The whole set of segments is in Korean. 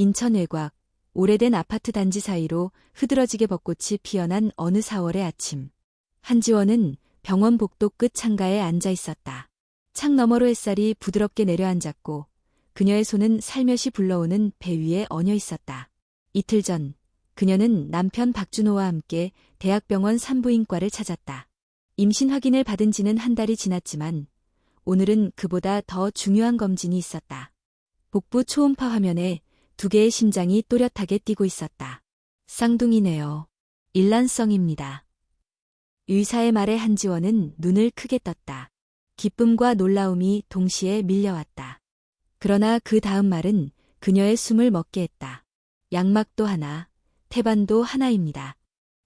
인천 외곽, 오래된 아파트 단지 사이로 흐드러지게 벚꽃이 피어난 어느 4월의 아침. 한지원은 병원 복도 끝 창가에 앉아 있었다. 창 너머로 햇살이 부드럽게 내려앉았고 그녀의 손은 살며시 불러오는 배 위에 얹혀 있었다. 이틀 전, 그녀는 남편 박준호와 함께 대학병원 산부인과를 찾았다. 임신 확인을 받은 지는 한 달이 지났지만 오늘은 그보다 더 중요한 검진이 있었다. 복부 초음파 화면에 두 개의 심장이 또렷하게 뛰고 있었다. 쌍둥이네요. 일란성입니다. 의사의 말에 한지원은 눈을 크게 떴다. 기쁨과 놀라움이 동시에 밀려왔다. 그러나 그 다음 말은 그녀의 숨을 멎게 했다. 양막도 하나, 태반도 하나입니다.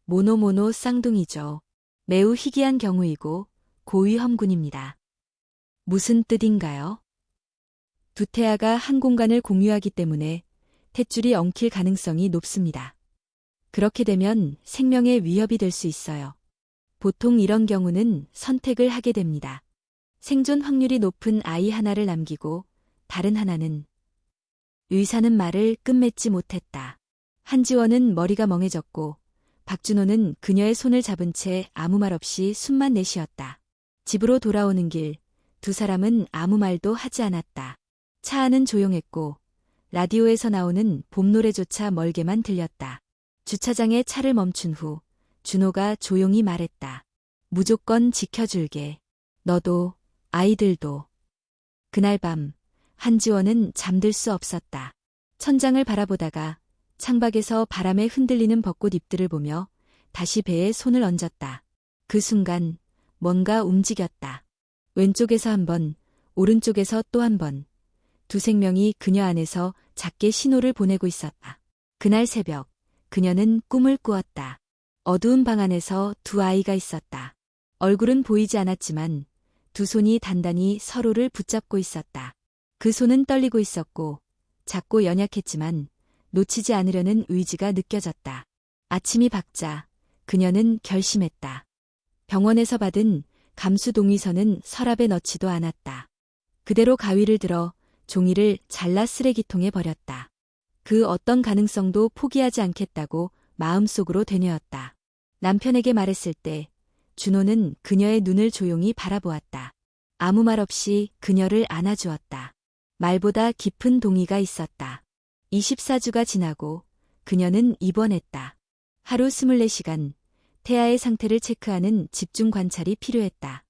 모노 쌍둥이죠. 매우 희귀한 경우이고 고위험군입니다. 무슨 뜻인가요? 두 태아가 한 공간을 공유하기 때문에 탯줄이 엉킬 가능성이 높습니다. 그렇게 되면 생명에 위협이 될 수 있어요. 보통 이런 경우는 선택을 하게 됩니다. 생존 확률이 높은 아이 하나를 남기고 다른 하나는. 의사는 말을 끝맺지 못했다. 한지원은 머리가 멍해졌고 박준호는 그녀의 손을 잡은 채 아무 말 없이 숨만 내쉬었다. 집으로 돌아오는 길, 두 사람은 아무 말도 하지 않았다. 차 안은 조용했고 라디오에서 나오는 봄 노래조차 멀게만 들렸다. 주차장에 차를 멈춘 후 준호가 조용히 말했다. 무조건 지켜줄게. 너도, 아이들도. 그날 밤, 한지원은 잠들 수 없었다. 천장을 바라보다가 창밖에서 바람에 흔들리는 벚꽃 잎들을 보며 다시 배에 손을 얹었다. 그 순간 뭔가 움직였다. 왼쪽에서 한 번, 오른쪽에서 또 한 번. 두 생명이 그녀 안에서 작게 신호를 보내고 있었다. 그날 새벽, 그녀는 꿈을 꾸었다. 어두운 방 안에서 두 아이가 있었다. 얼굴은 보이지 않았지만 두 손이 단단히 서로를 붙잡고 있었다. 그 손은 떨리고 있었고 작고 연약했지만 놓치지 않으려는 의지가 느껴졌다. 아침이 밝자 그녀는 결심했다. 병원에서 받은 감수 동의서는 서랍에 넣지도 않았다. 그대로 가위를 들어 종이를 잘라 쓰레기통에 버렸다. 그 어떤 가능성도 포기하지 않겠다고 마음속으로 되뇌었다. 남편에게 말했을 때 준호는 그녀의 눈을 조용히 바라보았다. 아무 말 없이 그녀를 안아주었다. 말보다 깊은 동의가 있었다. 24주가 지나고 그녀는 입원했다. 하루 24시간 태아의 상태를 체크하는 집중 관찰이 필요했다.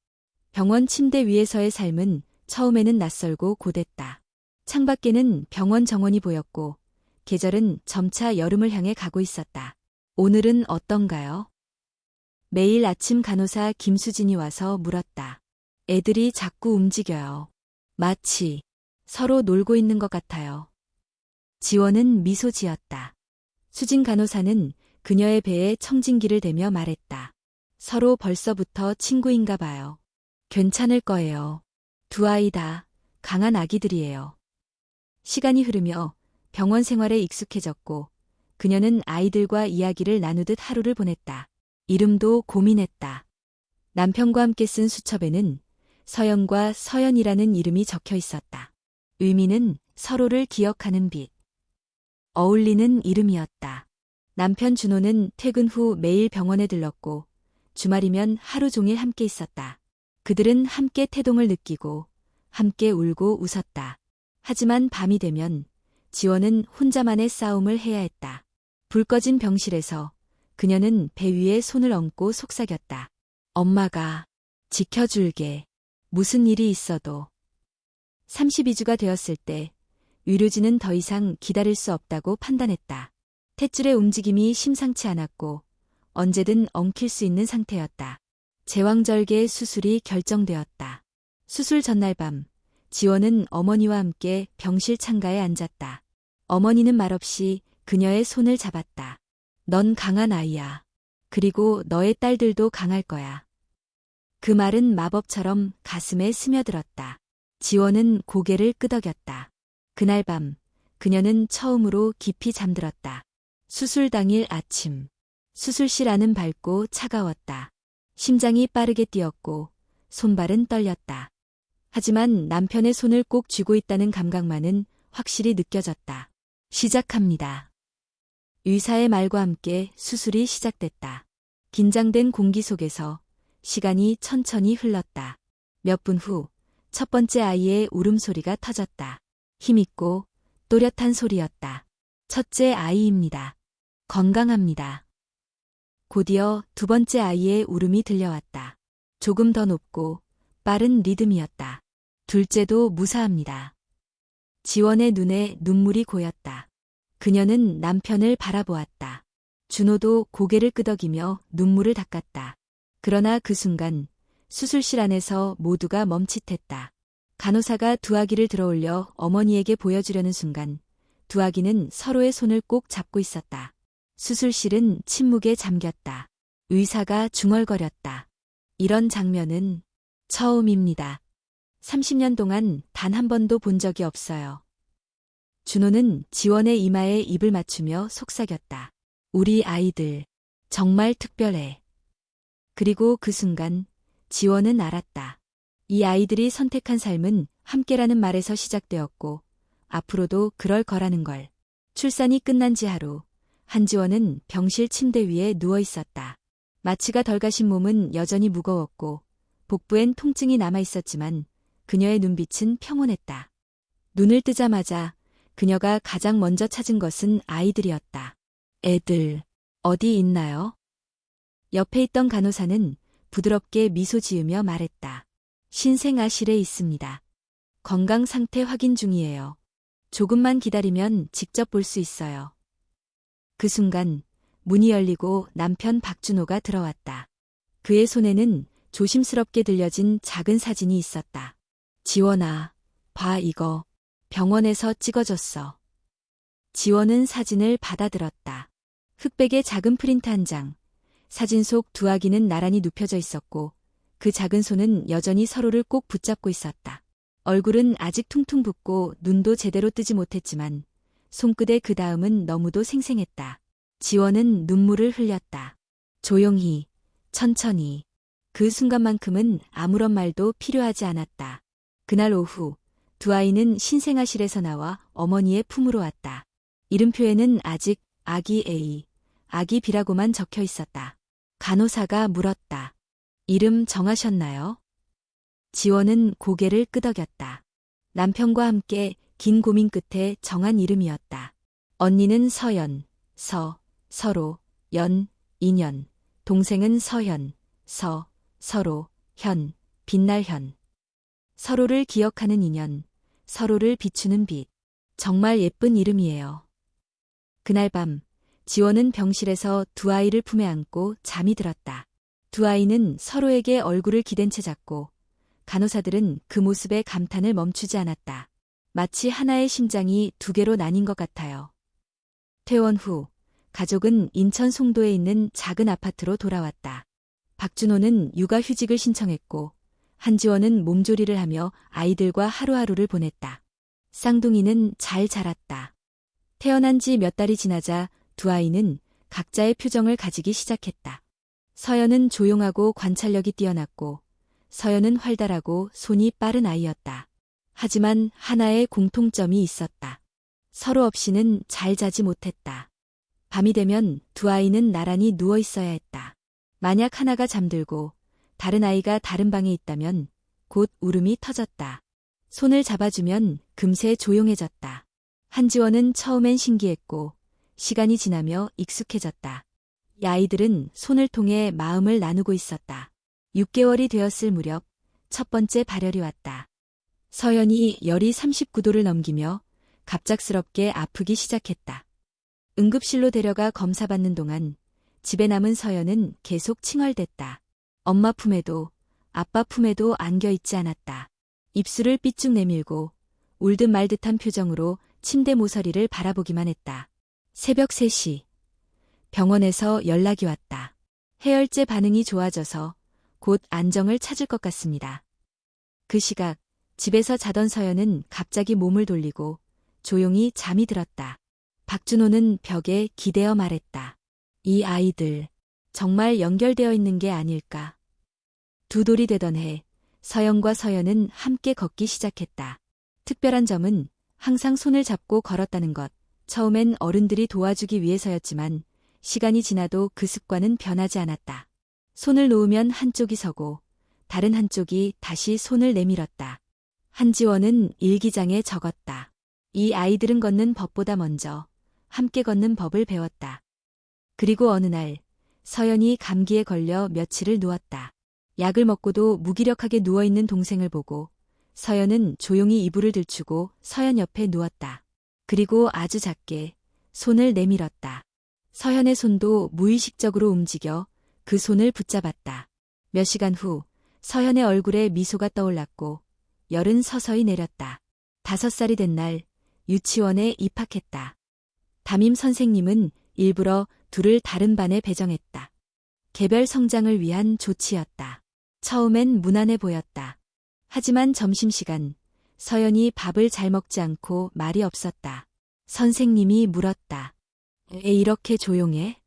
병원 침대 위에서의 삶은 처음에는 낯설고 고됐다. 창밖에는 병원 정원이 보였고 계절은 점차 여름을 향해 가고 있었다. 오늘은 어떤가요? 매일 아침 간호사 김수진이 와서 물었다. 애들이 자꾸 움직여요. 마치 서로 놀고 있는 것 같아요. 지원은 미소 지었다. 수진 간호사는 그녀의 배에 청진기를 대며 말했다. 서로 벌써부터 친구인가 봐요. 괜찮을 거예요. 두 아이 다 강한 아기들이에요. 시간이 흐르며 병원 생활에 익숙해졌고 그녀는 아이들과 이야기를 나누듯 하루를 보냈다. 이름도 고민했다. 남편과 함께 쓴 수첩에는 서영과 서연이라는 이름이 적혀 있었다. 의미는 서로를 기억하는 빛. 어울리는 이름이었다. 남편 준호는 퇴근 후 매일 병원에 들렀고 주말이면 하루 종일 함께 있었다. 그들은 함께 태동을 느끼고 함께 울고 웃었다. 하지만 밤이 되면 지원은 혼자만의 싸움을 해야 했다. 불 꺼진 병실에서 그녀는 배 위에 손을 얹고 속삭였다. 엄마가 지켜줄게. 무슨 일이 있어도. 32주가 되었을 때 의료진은 더 이상 기다릴 수 없다고 판단했다. 탯줄의 움직임이 심상치 않았고 언제든 엉킬 수 있는 상태였다. 제왕절개 수술이 결정되었다. 수술 전날 밤 지원은 어머니와 함께 병실 창가에 앉았다. 어머니는 말없이 그녀의 손을 잡았다. 넌 강한 아이야. 그리고 너의 딸들도 강할 거야. 그 말은 마법처럼 가슴에 스며들었다. 지원은 고개를 끄덕였다. 그날 밤 그녀는 처음으로 깊이 잠들었다. 수술 당일 아침. 수술실 안은 밝고 차가웠다. 심장이 빠르게 뛰었고 손발은 떨렸다. 하지만 남편의 손을 꼭 쥐고 있다는 감각만은 확실히 느껴졌다. 시작합니다. 의사의 말과 함께 수술이 시작됐다. 긴장된 공기 속에서 시간이 천천히 흘렀다. 몇 분 후 첫 번째 아이의 울음소리가 터졌다. 힘있고 또렷한 소리였다. 첫째 아이입니다. 건강합니다. 곧이어 두 번째 아이의 울음이 들려왔다. 조금 더 높고 빠른 리듬이었다. 둘째도 무사합니다. 지원의 눈에 눈물이 고였다. 그녀는 남편을 바라보았다. 준호도 고개를 끄덕이며 눈물을 닦았다. 그러나 그 순간 수술실 안에서 모두가 멈칫했다. 간호사가 두 아기를 들어올려 어머니에게 보여주려는 순간 두 아기는 서로의 손을 꼭 잡고 있었다. 수술실은 침묵에 잠겼다. 의사가 중얼거렸다. 이런 장면은 처음입니다. 30년 동안 단 한 번도 본 적이 없어요. 준호는 지원의 이마에 입을 맞추며 속삭였다. 우리 아이들, 정말 특별해. 그리고 그 순간 지원은 알았다. 이 아이들이 선택한 삶은 함께라는 말에서 시작되었고 앞으로도 그럴 거라는 걸. 출산이 끝난 지 하루, 한지원은 병실 침대 위에 누워 있었다. 마취가 덜 가신 몸은 여전히 무거웠고 복부엔 통증이 남아 있었지만 그녀의 눈빛은 평온했다. 눈을 뜨자마자 그녀가 가장 먼저 찾은 것은 아이들이었다. 애들, 어디 있나요? 옆에 있던 간호사는 부드럽게 미소 지으며 말했다. 신생아실에 있습니다. 건강 상태 확인 중이에요. 조금만 기다리면 직접 볼 수 있어요. 그 순간 문이 열리고 남편 박준호가 들어왔다. 그의 손에는 조심스럽게 들려진 작은 사진이 있었다. 지원아, 봐 이거. 병원에서 찍어줬어. 지원은 사진을 받아들었다. 흑백의 작은 프린트 한 장. 사진 속 두 아기는 나란히 눕혀져 있었고 그 작은 손은 여전히 서로를 꼭 붙잡고 있었다. 얼굴은 아직 퉁퉁 붓고 눈도 제대로 뜨지 못했지만 손끝의 그 다음은 너무도 생생했다. 지원은 눈물을 흘렸다. 조용히, 천천히. 그 순간만큼은 아무런 말도 필요하지 않았다. 그날 오후 두 아이는 신생아실에서 나와 어머니의 품으로 왔다. 이름표에는 아직 아기 A, 아기 B라고만 적혀 있었다. 간호사가 물었다. 이름 정하셨나요? 지원은 고개를 끄덕였다. 남편과 함께 긴 고민 끝에 정한 이름이었다. 언니는 서연, 서로, 인연. 동생은 서현, 서로, 빛날. 서로를 기억하는 인연, 서로를 비추는 빛. 정말 예쁜 이름이에요. 그날 밤, 지원은 병실에서 두 아이를 품에 안고 잠이 들었다. 두 아이는 서로에게 얼굴을 기댄 채 잤고 간호사들은 그 모습에 감탄을 멈추지 않았다. 마치 하나의 심장이 두 개로 나뉜 것 같아요. 퇴원 후 가족은 인천 송도에 있는 작은 아파트로 돌아왔다. 박준호는 육아휴직을 신청했고 한지원은 몸조리를 하며 아이들과 하루하루를 보냈다. 쌍둥이는 잘 자랐다. 태어난 지 몇 달이 지나자 두 아이는 각자의 표정을 가지기 시작했다. 서연은 조용하고 관찰력이 뛰어났고 서연은 활달하고 손이 빠른 아이였다. 하지만 하나의 공통점이 있었다. 서로 없이는 잘 자지 못했다. 밤이 되면 두 아이는 나란히 누워 있어야 했다. 만약 하나가 잠들고 다른 아이가 다른 방에 있다면 곧 울음이 터졌다. 손을 잡아주면 금세 조용해졌다. 한지원은 처음엔 신기했고 시간이 지나며 익숙해졌다. 이 아이들은 손을 통해 마음을 나누고 있었다. 6개월이 되었을 무렵 첫 번째 발열이 왔다. 서연이 열이 39도를 넘기며 갑작스럽게 아프기 시작했다. 응급실로 데려가 검사받는 동안 집에 남은 서연은 계속 칭얼댔다. 엄마 품에도 아빠 품에도 안겨있지 않았다. 입술을 삐쭉 내밀고 울듯 말듯한 표정으로 침대 모서리를 바라보기만 했다. 새벽 3시. 병원에서 연락이 왔다. 해열제 반응이 좋아져서 곧 안정을 찾을 것 같습니다. 그 시각 집에서 자던 서연은 갑자기 몸을 돌리고 조용히 잠이 들었다. 박준호는 벽에 기대어 말했다. 이 아이들 정말 연결되어 있는 게 아닐까. 두 돌이 되던 해 서연과 서연은 함께 걷기 시작했다. 특별한 점은 항상 손을 잡고 걸었다는 것. 처음엔 어른들이 도와주기 위해서였지만 시간이 지나도 그 습관은 변하지 않았다. 손을 놓으면 한쪽이 서고 다른 한쪽이 다시 손을 내밀었다. 한지원은 일기장에 적었다. 이 아이들은 걷는 법보다 먼저 함께 걷는 법을 배웠다. 그리고 어느 날 서연이 감기에 걸려 며칠을 누웠다. 약을 먹고도 무기력하게 누워있는 동생을 보고 서연은 조용히 이불을 들추고 서연 옆에 누웠다. 그리고 아주 작게 손을 내밀었다. 서연의 손도 무의식적으로 움직여 그 손을 붙잡았다. 몇 시간 후 서연의 얼굴에 미소가 떠올랐고 열은 서서히 내렸다. 5살이 된 날 유치원에 입학했다. 담임 선생님은 일부러 둘을 다른 반에 배정했다. 개별 성장을 위한 조치였다. 처음엔 무난해 보였다. 하지만 점심시간 서연이 밥을 잘 먹지 않고 말이 없었다. 선생님이 물었다. 왜 이렇게 조용해?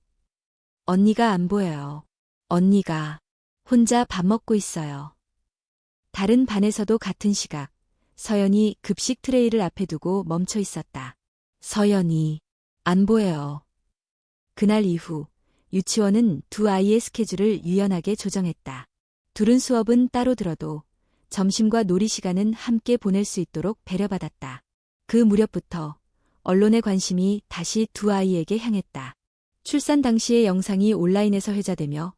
언니가 안 보여요. 언니가 혼자 밥 먹고 있어요. 다른 반에서도 같은 시각 서연이 급식 트레이를 앞에 두고 멈춰 있었다. 서연이 안 보여요. 그날 이후 유치원은 두 아이의 스케줄을 유연하게 조정했다. 둘은 수업은 따로 들어도 점심과 놀이 시간은 함께 보낼 수 있도록 배려받았다. 그 무렵부터 언론의 관심이 다시 두 아이에게 향했다. 출산 당시의 영상이 온라인에서 회자되며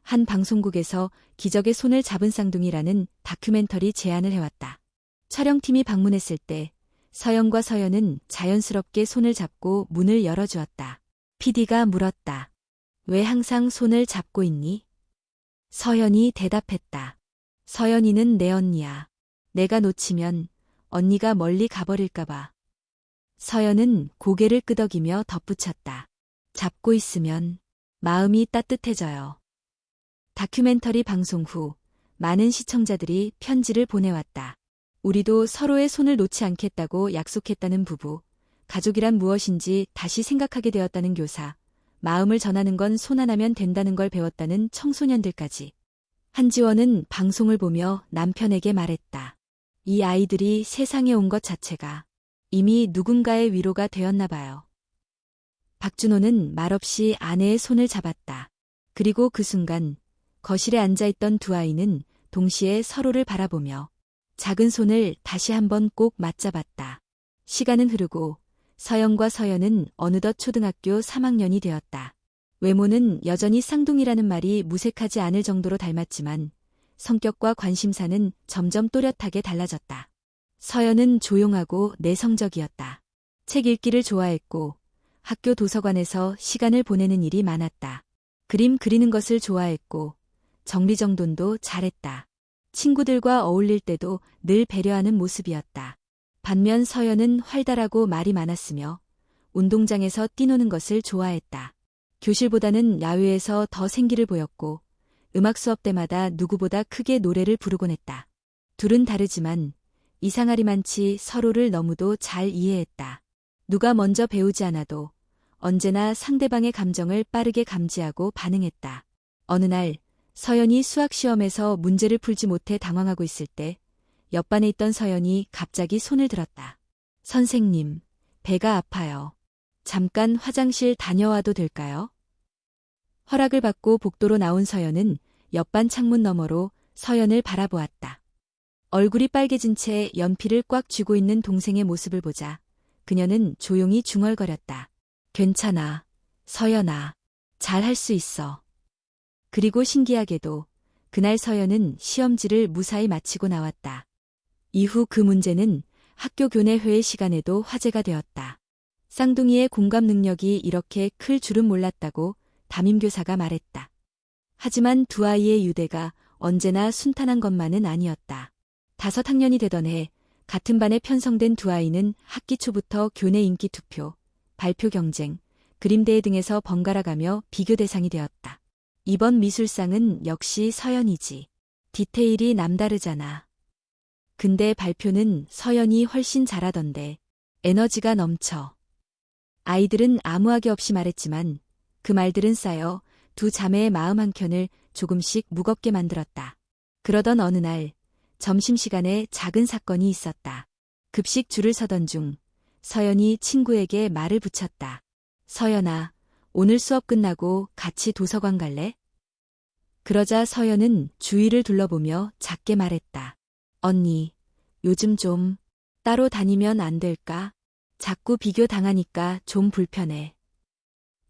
한 방송국에서 기적의 손을 잡은 쌍둥이라는 다큐멘터리 제안을 해왔다. 촬영팀이 방문했을 때 서연과 서연은 자연스럽게 손을 잡고 문을 열어주었다. PD가 물었다. 왜 항상 손을 잡고 있니? 서연이 대답했다. 서연이는 내 언니야. 내가 놓치면 언니가 멀리 가버릴까봐. 서연은 고개를 끄덕이며 덧붙였다. 잡고 있으면 마음이 따뜻해져요. 다큐멘터리 방송 후 많은 시청자들이 편지를 보내왔다. 우리도 서로의 손을 놓지 않겠다고 약속했다는 부부, 가족이란 무엇인지 다시 생각하게 되었다는 교사, 마음을 전하는 건 손 하나면 된다는 걸 배웠다는 청소년들까지. 한지원은 방송을 보며 남편에게 말했다. 이 아이들이 세상에 온 것 자체가 이미 누군가의 위로가 되었나 봐요. 박준호는 말없이 아내의 손을 잡았다. 그리고 그 순간 거실에 앉아있던 두 아이는 동시에 서로를 바라보며 작은 손을 다시 한번 꼭 맞잡았다. 시간은 흐르고 서연과 서연은 어느덧 초등학교 3학년이 되었다. 외모는 여전히 쌍둥이라는 말이 무색하지 않을 정도로 닮았지만 성격과 관심사는 점점 또렷하게 달라졌다. 서연은 조용하고 내성적이었다. 책 읽기를 좋아했고 학교 도서관에서 시간을 보내는 일이 많았다. 그림 그리는 것을 좋아했고 정리정돈도 잘했다. 친구들과 어울릴 때도 늘 배려하는 모습이었다. 반면 서연은 활달하고 말이 많았으며 운동장에서 뛰노는 것을 좋아했다. 교실보다는 야외에서 더 생기를 보였고 음악 수업 때마다 누구보다 크게 노래를 부르곤 했다. 둘은 다르지만 이상하리만치 서로를 너무도 잘 이해했다. 누가 먼저 배우지 않아도 언제나 상대방의 감정을 빠르게 감지하고 반응했다. 어느 날 서연이 수학시험에서 문제를 풀지 못해 당황하고 있을 때 옆반에 있던 서연이 갑자기 손을 들었다. 선생님, 배가 아파요. 잠깐 화장실 다녀와도 될까요? 허락을 받고 복도로 나온 서연은 옆반 창문 너머로 서연을 바라보았다. 얼굴이 빨개진 채 연필을 꽉 쥐고 있는 동생의 모습을 보자 그녀는 조용히 중얼거렸다. 괜찮아, 서연아. 잘할 수 있어. 그리고 신기하게도 그날 서연은 시험지를 무사히 마치고 나왔다. 이후 그 문제는 학교 교내회의 시간에도 화제가 되었다. 쌍둥이의 공감 능력이 이렇게 클 줄은 몰랐다고 담임교사가 말했다. 하지만 두 아이의 유대가 언제나 순탄한 것만은 아니었다. 5학년이 되던 해 같은 반에 편성된 두 아이는 학기 초부터 교내 인기 투표, 발표 경쟁, 그림대회 등에서 번갈아가며 비교 대상이 되었다. 이번 미술상은 역시 서연이지. 디테일이 남다르잖아. 근데 발표는 서연이 훨씬 잘하던데. 에너지가 넘쳐. 아이들은 아무하게 없이 말했지만 그 말들은 쌓여 두 자매의 마음 한켠을 조금씩 무겁게 만들었다. 그러던 어느 날 점심시간에 작은 사건이 있었다. 급식 줄을 서던 중 서연이 친구에게 말을 붙였다. 서연아, 오늘 수업 끝나고 같이 도서관 갈래? 그러자 서연은 주위를 둘러보며 작게 말했다. 언니, 요즘 좀 따로 다니면 안 될까? 자꾸 비교 당하니까 좀 불편해.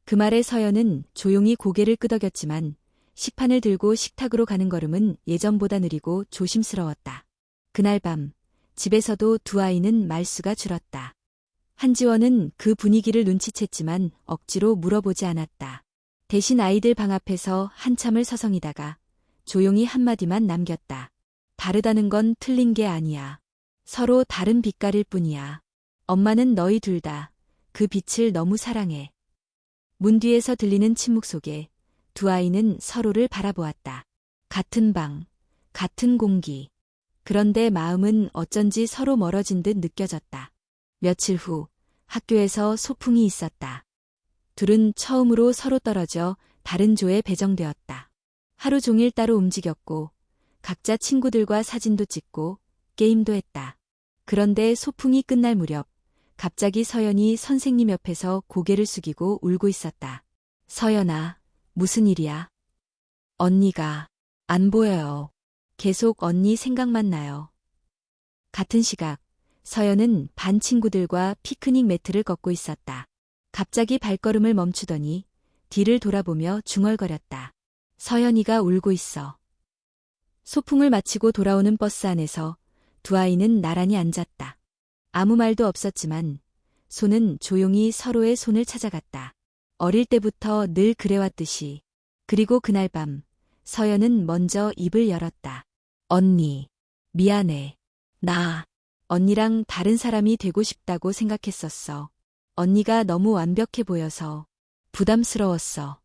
그 말에 서연은 조용히 고개를 끄덕였지만 식판을 들고 식탁으로 가는 걸음은 예전보다 느리고 조심스러웠다. 그날 밤 집에서도 두 아이는 말수가 줄었다. 한지원은 그 분위기를 눈치챘지만 억지로 물어보지 않았다. 대신 아이들 방 앞에서 한참을 서성이다가 조용히 한마디만 남겼다. 다르다는 건 틀린 게 아니야. 서로 다른 빛깔일 뿐이야. 엄마는 너희 둘 다 그 빛을 너무 사랑해. 문 뒤에서 들리는 침묵 속에 두 아이는 서로를 바라보았다. 같은 방, 같은 공기. 그런데 마음은 어쩐지 서로 멀어진 듯 느껴졌다. 며칠 후 학교에서 소풍이 있었다. 둘은 처음으로 서로 떨어져 다른 조에 배정되었다. 하루 종일 따로 움직였고 각자 친구들과 사진도 찍고 게임도 했다. 그런데 소풍이 끝날 무렵 갑자기 서연이 선생님 옆에서 고개를 숙이고 울고 있었다. 서연아, 무슨 일이야? 언니가 안 보여요. 계속 언니 생각만 나요. 같은 시각 서연은 반 친구들과 피크닉 매트를 걷고 있었다. 갑자기 발걸음을 멈추더니 뒤를 돌아보며 중얼거렸다. 서연이가 울고 있어. 소풍을 마치고 돌아오는 버스 안에서 두 아이는 나란히 앉았다. 아무 말도 없었지만 손은 조용히 서로의 손을 찾아갔다. 어릴 때부터 늘 그래왔듯이. 그리고 그날 밤 서연은 먼저 입을 열었다. 언니, 미안해. 나 언니랑 다른 사람이 되고 싶다고 생각했었어. 언니가 너무 완벽해 보여서 부담스러웠어.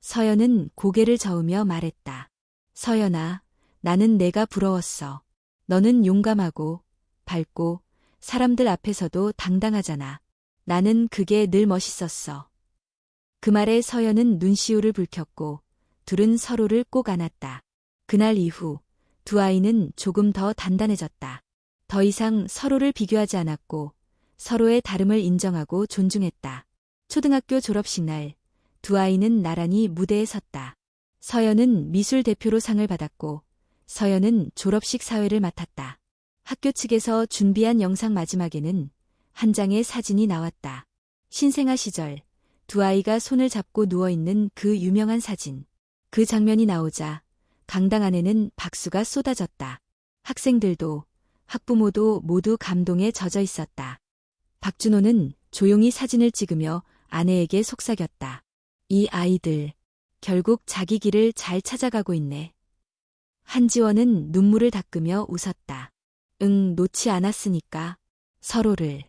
서연은 고개를 저으며 말했다. 서연아, 나는 내가 부러웠어. 너는 용감하고 밝고 사람들 앞에서도 당당하잖아. 나는 그게 늘 멋있었어. 그 말에 서연은 눈시울을 붉혔고 둘은 서로를 꼭 안았다. 그날 이후 두 아이는 조금 더 단단해졌다. 더 이상 서로를 비교하지 않았고 서로의 다름을 인정하고 존중했다. 초등학교 졸업식 날 두 아이는 나란히 무대에 섰다. 서연은 미술 대표로 상을 받았고 서연은 졸업식 사회를 맡았다. 학교 측에서 준비한 영상 마지막에는 한 장의 사진이 나왔다. 신생아 시절 두 아이가 손을 잡고 누워있는 그 유명한 사진. 그 장면이 나오자 강당 안에는 박수가 쏟아졌다. 학생들도 학부모도 모두 감동에 젖어 있었다. 박준호는 조용히 사진을 찍으며 아내에게 속삭였다. 이 아이들 결국 자기 길을 잘 찾아가고 있네. 한지원은 눈물을 닦으며 웃었다. 응, 놓지 않았으니까. 서로를.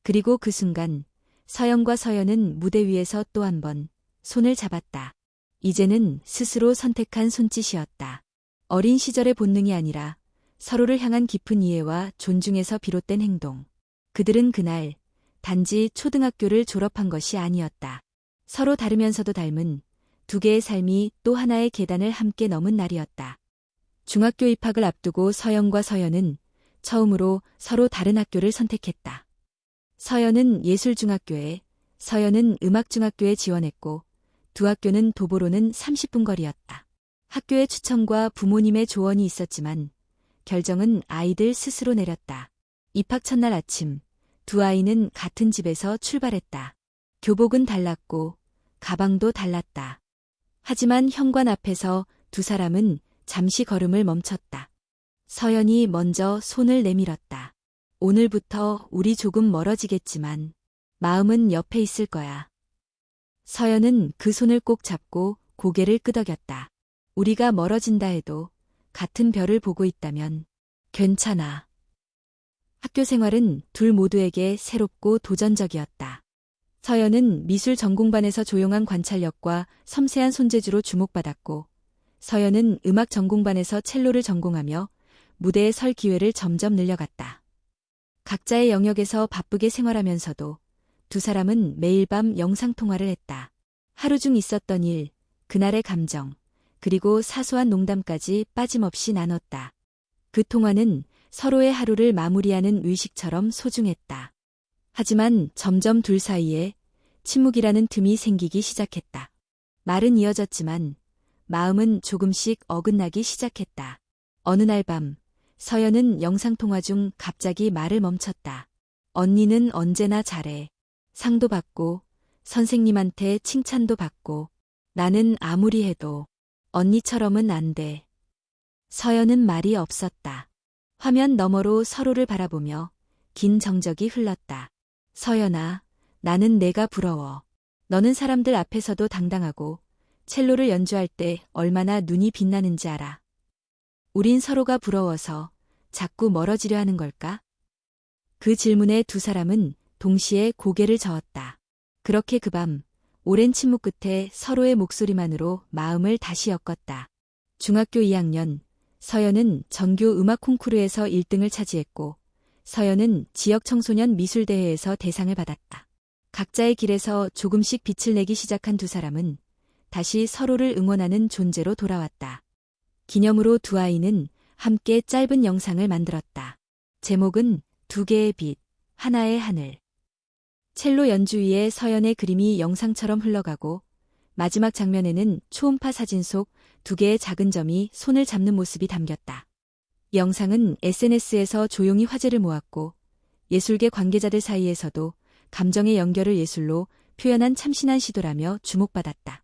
그리고 그 순간 서연과 서연은 무대 위에서 또 한 번 손을 잡았다. 이제는 스스로 선택한 손짓이었다. 어린 시절의 본능이 아니라 서로를 향한 깊은 이해와 존중에서 비롯된 행동. 그들은 그날 단지 초등학교를 졸업한 것이 아니었다. 서로 다르면서도 닮은 두 개의 삶이 또 하나의 계단을 함께 넘은 날이었다. 중학교 입학을 앞두고 서연과 서연은 처음으로 서로 다른 학교를 선택했다. 서연은 예술중학교에, 서연은 음악중학교에 지원했고 두 학교는 도보로는 30분 거리였다. 학교의 추천과 부모님의 조언이 있었지만 결정은 아이들 스스로 내렸다. 입학 첫날 아침 두 아이는 같은 집에서 출발했다. 교복은 달랐고 가방도 달랐다. 하지만 현관 앞에서 두 사람은 잠시 걸음을 멈췄다. 서연이 먼저 손을 내밀었다. 오늘부터 우리 조금 멀어지겠지만 마음은 옆에 있을 거야. 서연은 그 손을 꼭 잡고 고개를 끄덕였다. 우리가 멀어진다 해도 같은 별을 보고 있다면 괜찮아. 학교 생활은 둘 모두에게 새롭고 도전적이었다. 서연은 미술 전공반에서 조용한 관찰력과 섬세한 손재주로 주목받았고 서연은 음악 전공반에서 첼로를 전공하며 무대에 설 기회를 점점 늘려갔다. 각자의 영역에서 바쁘게 생활하면서도 두 사람은 매일 밤 영상통화를 했다. 하루 중 있었던 일, 그날의 감정, 그리고 사소한 농담까지 빠짐없이 나눴다. 그 통화는 서로의 하루를 마무리하는 의식처럼 소중했다. 하지만 점점 둘 사이에 침묵이라는 틈이 생기기 시작했다. 말은 이어졌지만 마음은 조금씩 어긋나기 시작했다. 어느 날 밤, 서연은 영상통화 중 갑자기 말을 멈췄다. 언니는 언제나 잘해. 상도 받고, 선생님한테 칭찬도 받고, 나는 아무리 해도 언니처럼은 안 돼. 서연은 말이 없었다. 화면 너머로 서로를 바라보며 긴 정적이 흘렀다. 서연아, 나는 내가 부러워. 너는 사람들 앞에서도 당당하고 첼로를 연주할 때 얼마나 눈이 빛나는지 알아. 우린 서로가 부러워서 자꾸 멀어지려 하는 걸까? 그 질문에 두 사람은 동시에 고개를 저었다. 그렇게 그 밤, 오랜 침묵 끝에 서로의 목소리만으로 마음을 다시 엮었다. 중학교 2학년, 서연은 전교 음악 콩쿠르에서 1등을 차지했고, 서연은 지역 청소년 미술대회에서 대상을 받았다. 각자의 길에서 조금씩 빛을 내기 시작한 두 사람은 다시 서로를 응원하는 존재로 돌아왔다. 기념으로 두 아이는 함께 짧은 영상을 만들었다. 제목은 두 개의 빛, 하나의 하늘. 첼로 연주 위에 서연의 그림이 영상처럼 흘러가고 마지막 장면에는 초음파 사진 속 두 개의 작은 점이 손을 잡는 모습이 담겼다. 영상은 SNS에서 조용히 화제를 모았고 예술계 관계자들 사이에서도 감정의 연결을 예술로 표현한 참신한 시도라며 주목받았다.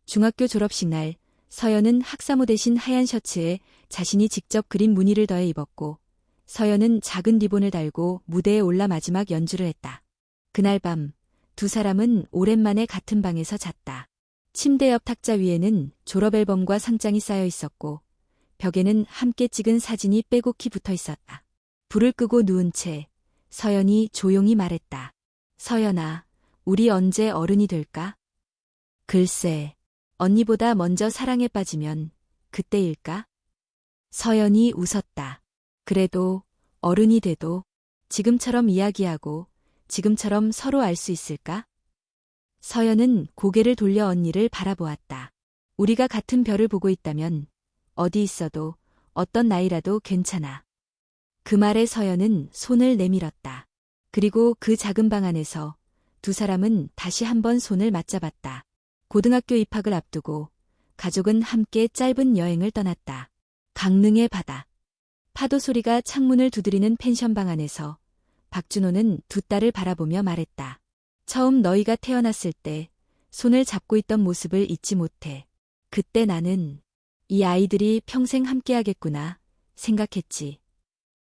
중학교 졸업식 날, 서연은 학사모 대신 하얀 셔츠에 자신이 직접 그린 무늬를 더해 입었고, 서연은 작은 리본을 달고 무대에 올라 마지막 연주를 했다. 그날 밤, 두 사람은 오랜만에 같은 방에서 잤다. 침대 옆 탁자 위에는 졸업앨범과 상장이 쌓여 있었고, 벽에는 함께 찍은 사진이 빼곡히 붙어 있었다. 불을 끄고 누운 채 서연이 조용히 말했다. 서연아, 우리 언제 어른이 될까? 글쎄, 언니보다 먼저 사랑에 빠지면 그때일까? 서연이 웃었다. 그래도 어른이 돼도 지금처럼 이야기하고 지금처럼 서로 알 수 있을까? 서연은 고개를 돌려 언니를 바라보았다. 우리가 같은 별을 보고 있다면 어디 있어도 어떤 나이라도 괜찮아. 그 말에 서연은 손을 내밀었다. 그리고 그 작은 방 안에서 두 사람은 다시 한번 손을 맞잡았다. 고등학교 입학을 앞두고 가족은 함께 짧은 여행을 떠났다. 강릉의 바다. 파도 소리가 창문을 두드리는 펜션방 안에서 박준호는 두 딸을 바라보며 말했다. 처음 너희가 태어났을 때 손을 잡고 있던 모습을 잊지 못해. 그때 나는 이 아이들이 평생 함께하겠구나 생각했지.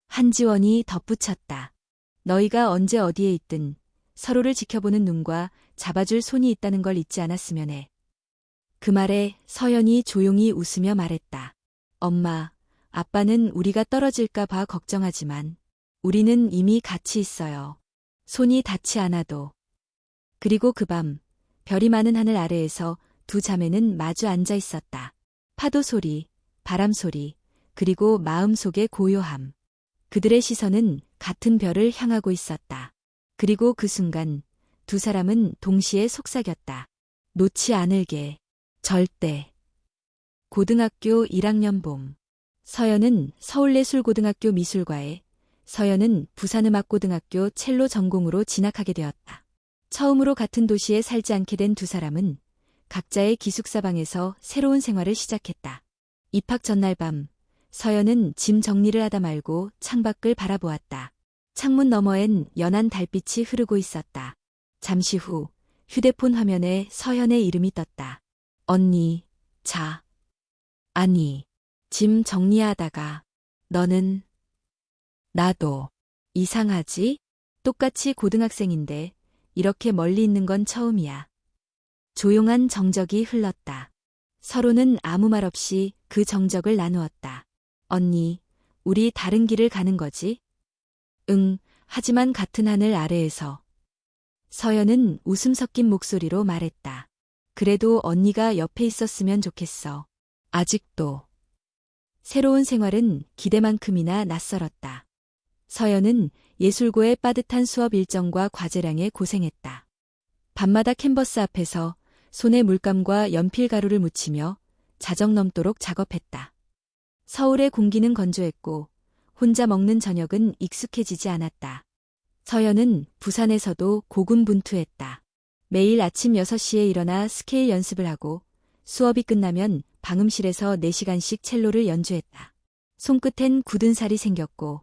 한지원이 덧붙였다. 너희가 언제 어디에 있든 서로를 지켜보는 눈과 잡아줄 손이 있다는 걸 잊지 않았으면 해. 그 말에 서연이 조용히 웃으며 말했다. 엄마, 아빠는 우리가 떨어질까 봐 걱정하지만 우리는 이미 같이 있어요. 손이 닿지 않아도. 그리고 그 밤, 별이 많은 하늘 아래에서 두 자매는 마주 앉아 있었다. 파도 소리, 바람 소리, 그리고 마음속의 고요함. 그들의 시선은 같은 별을 향하고 있었다. 그리고 그 순간 두 사람은 동시에 속삭였다. 놓지 않을게. 절대. 고등학교 1학년 봄. 서연은 서울예술고등학교 미술과에, 서연은 부산음악고등학교 첼로 전공으로 진학하게 되었다. 처음으로 같은 도시에 살지 않게 된 두 사람은 각자의 기숙사방에서 새로운 생활을 시작했다. 입학 전날 밤, 서연은 짐 정리를 하다 말고 창밖을 바라보았다. 창문 너머엔 연한 달빛이 흐르고 있었다. 잠시 후 휴대폰 화면에 서연의 이름이 떴다. 언니, 자. 아니, 짐 정리하다가 너는? 나도. 이상하지? 똑같이 고등학생인데 이렇게 멀리 있는 건 처음이야. 조용한 정적이 흘렀다. 서로는 아무 말 없이 그 정적을 나누었다. 언니, 우리 다른 길을 가는 거지? 응, 하지만 같은 하늘 아래에서. 서연은 웃음 섞인 목소리로 말했다. 그래도 언니가 옆에 있었으면 좋겠어. 아직도. 새로운 생활은 기대만큼이나 낯설었다. 서연은 예술고의 빠듯한 수업 일정과 과제량에 고생했다. 밤마다 캔버스 앞에서 손에 물감과 연필 가루를 묻히며 자정 넘도록 작업했다. 서울의 공기는 건조했고 혼자 먹는 저녁은 익숙해지지 않았다. 서연은 부산에서도 고군분투했다. 매일 아침 6시에 일어나 스케일 연습을 하고 수업이 끝나면 방음실에서 4시간씩 첼로를 연주했다. 손끝엔 굳은 살이 생겼고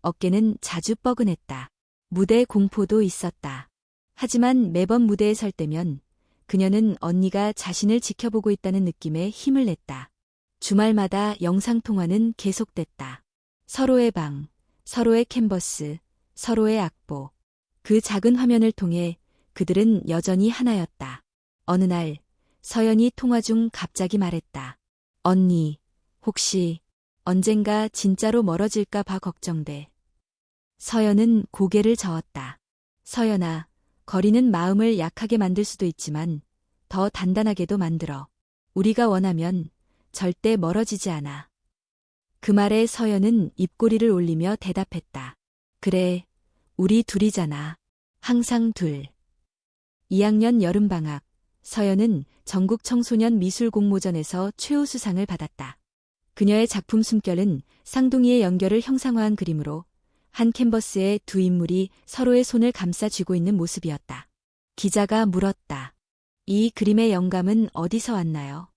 어깨는 자주 뻐근했다. 무대 공포도 있었다. 하지만 매번 무대에 설 때면 그녀는 언니가 자신을 지켜보고 있다는 느낌에 힘을 냈다. 주말마다 영상통화는 계속됐다. 서로의 방, 서로의 캔버스, 서로의 악보. 그 작은 화면을 통해 그들은 여전히 하나였다. 어느 날 서연이 통화 중 갑자기 말했다. 언니, 혹시 언젠가 진짜로 멀어질까 봐 걱정돼. 서연은 고개를 저었다. 서연아, 거리는 마음을 약하게 만들 수도 있지만 더 단단하게도 만들어. 우리가 원하면 절대 멀어지지 않아. 그 말에 서연은 입꼬리를 올리며 대답했다. 그래, 우리 둘이잖아. 항상 둘. 2학년 여름방학, 서연은 전국 청소년 미술 공모전에서 최우수상을 받았다. 그녀의 작품 숨결은 쌍둥이의 연결을 형상화한 그림으로 한 캔버스에 두 인물이 서로의 손을 감싸 쥐고 있는 모습이었다. 기자가 물었다. 이 그림의 영감은 어디서 왔나요?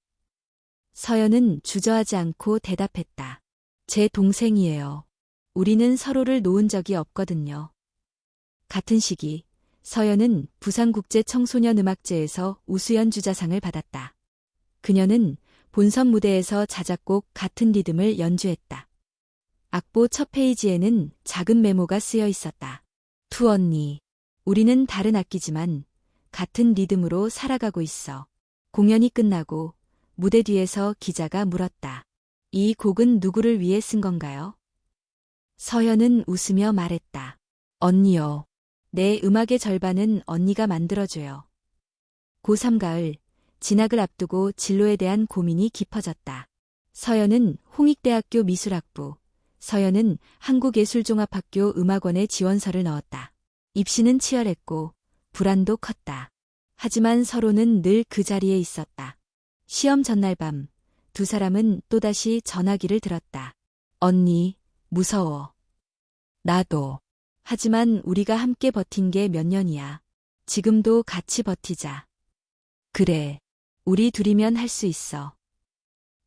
서연은 주저하지 않고 대답했다. 제 동생이에요. 우리는 서로를 놓은 적이 없거든요. 같은 시기, 서연은 부산국제청소년음악제에서 우수연주자상을 받았다. 그녀는 본선 무대에서 자작곡 같은 리듬을 연주했다. 악보 첫 페이지에는 작은 메모가 쓰여 있었다. 투 언니, 우리는 다른 악기지만 같은 리듬으로 살아가고 있어. 공연이 끝나고 무대 뒤에서 기자가 물었다. 이 곡은 누구를 위해 쓴 건가요? 서연은 웃으며 말했다. 언니요. 내 음악의 절반은 언니가 만들어줘요. 고3 가을, 진학을 앞두고 진로에 대한 고민이 깊어졌다. 서연은 홍익대학교 미술학부, 서연은 한국예술종합학교 음악원에 지원서를 넣었다. 입시는 치열했고 불안도 컸다. 하지만 서로는 늘 그 자리에 있었다. 시험 전날 밤, 두 사람은 또다시 전화기를 들었다. 언니, 무서워. 나도. 하지만 우리가 함께 버틴 게 몇 년이야. 지금도 같이 버티자. 그래. 우리 둘이면 할 수 있어.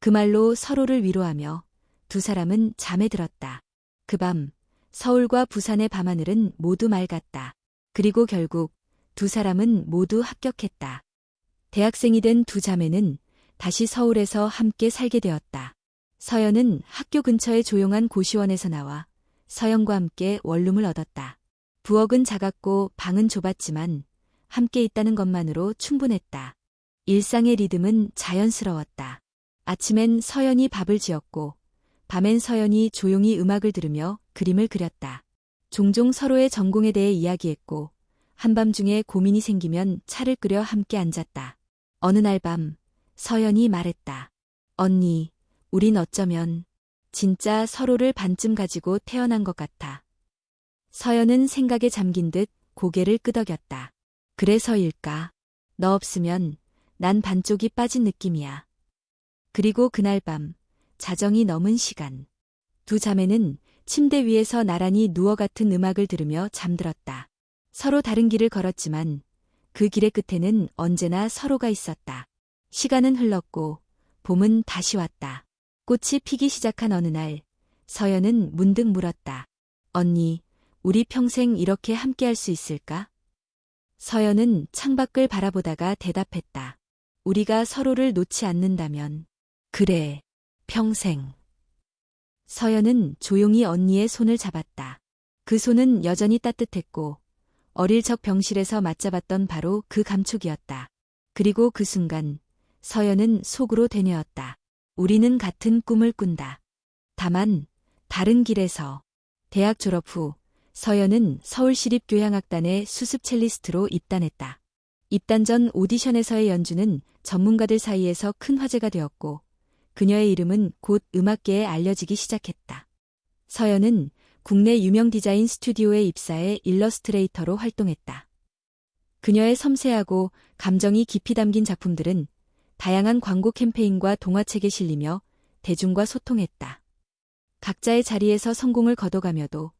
그 말로 서로를 위로하며 두 사람은 잠에 들었다. 그 밤, 서울과 부산의 밤하늘은 모두 맑았다. 그리고 결국 두 사람은 모두 합격했다. 대학생이 된 두 자매는 다시 서울에서 함께 살게 되었다. 서연은 학교 근처의 조용한 고시원에서 나와 서연과 함께 원룸을 얻었다. 부엌은 작았고 방은 좁았지만 함께 있다는 것만으로 충분했다. 일상의 리듬은 자연스러웠다. 아침엔 서연이 밥을 지었고 밤엔 서연이 조용히 음악을 들으며 그림을 그렸다. 종종 서로의 전공에 대해 이야기했고 한밤중에 고민이 생기면 차를 끓여 함께 앉았다. 어느 날 밤 서연이 말했다. 언니, 우린 어쩌면 진짜 서로를 반쯤 가지고 태어난 것 같아. 서연은 생각에 잠긴 듯 고개를 끄덕였다. 그래서일까? 너 없으면 난 반쪽이 빠진 느낌이야. 그리고 그날 밤, 자정이 넘은 시간. 두 자매는 침대 위에서 나란히 누워 같은 음악을 들으며 잠들었다. 서로 다른 길을 걸었지만 그 길의 끝에는 언제나 서로가 있었다. 시간은 흘렀고 봄은 다시 왔다. 꽃이 피기 시작한 어느 날, 서연은 문득 물었다. 언니, 우리 평생 이렇게 함께할 수 있을까? 서연은 창밖을 바라보다가 대답했다. 우리가 서로를 놓지 않는다면. 그래, 평생. 서연은 조용히 언니의 손을 잡았다. 그 손은 여전히 따뜻했고 어릴 적 병실에서 맞잡았던 바로 그 감촉이었다. 그리고 그 순간 서연은 속으로 되뇌었다. 우리는 같은 꿈을 꾼다. 다만 다른 길에서. 대학 졸업 후 서연은 서울시립교향악단의 수습 첼리스트로 입단했다. 입단 전 오디션에서의 연주는 전문가들 사이에서 큰 화제가 되었고 그녀의 이름은 곧 음악계에 알려지기 시작했다. 서연은 국내 유명 디자인 스튜디오에 입사해 일러스트레이터로 활동했다. 그녀의 섬세하고 감정이 깊이 담긴 작품들은 다양한 광고 캠페인과 동화책에 실리며 대중과 소통했다. 각자의 자리에서 성공을 거둬가며도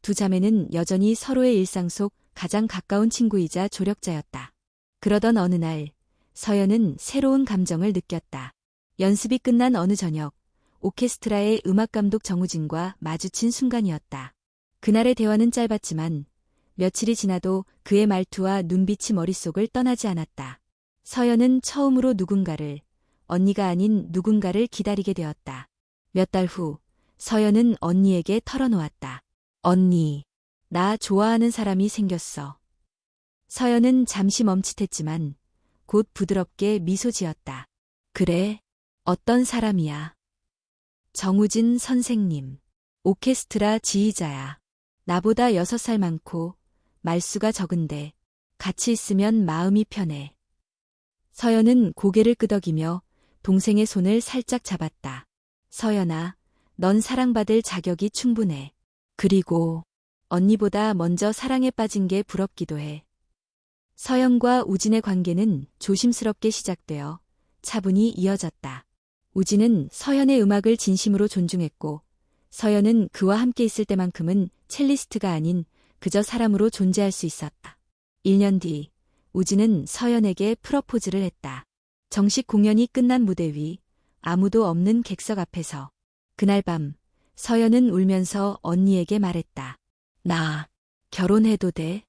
두 자매는 여전히 서로의 일상 속 가장 가까운 친구이자 조력자였다. 그러던 어느 날, 서연은 새로운 감정을 느꼈다. 연습이 끝난 어느 저녁, 오케스트라의 음악감독 정우진과 마주친 순간이었다. 그날의 대화는 짧았지만 며칠이 지나도 그의 말투와 눈빛이 머릿속을 떠나지 않았다. 서연은 처음으로 누군가를, 언니가 아닌 누군가를 기다리게 되었다. 몇 달 후, 서연은 언니에게 털어놓았다. 언니, 나 좋아하는 사람이 생겼어. 서연은 잠시 멈칫했지만 곧 부드럽게 미소 지었다. 그래? 어떤 사람이야? 정우진 선생님. 오케스트라 지휘자야. 나보다 6살 많고 말수가 적은데 같이 있으면 마음이 편해. 서연은 고개를 끄덕이며 동생의 손을 살짝 잡았다. 서연아, 넌 사랑받을 자격이 충분해. 그리고 언니보다 먼저 사랑에 빠진 게 부럽기도 해. 서연과 우진의 관계는 조심스럽게 시작되어 차분히 이어졌다. 우진은 서연의 음악을 진심으로 존중했고 서연은 그와 함께 있을 때만큼은 첼리스트가 아닌 그저 사람으로 존재할 수 있었다. 1년 뒤 우진은 서연에게 프러포즈를 했다. 정식 공연이 끝난 무대 위 아무도 없는 객석 앞에서 그날 밤 서연은 울면서 언니에게 말했다. 나 결혼해도 돼?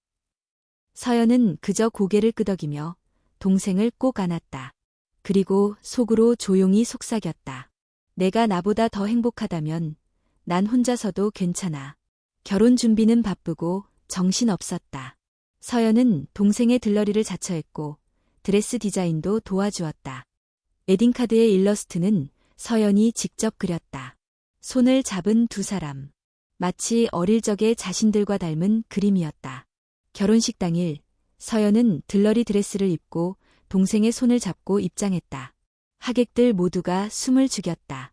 서연은 그저 고개를 끄덕이며 동생을 꼭 안았다. 그리고 속으로 조용히 속삭였다. 내가 나보다 더 행복하다면 난 혼자서도 괜찮아. 결혼 준비는 바쁘고 정신없었다. 서연은 동생의 들러리를 자처했고 드레스 디자인도 도와주었다. 웨딩카드의 일러스트는 서연이 직접 그렸다. 손을 잡은 두 사람. 마치 어릴 적의 자신들과 닮은 그림이었다. 결혼식 당일 서연은 들러리 드레스를 입고 동생의 손을 잡고 입장했다. 하객들 모두가 숨을 죽였다.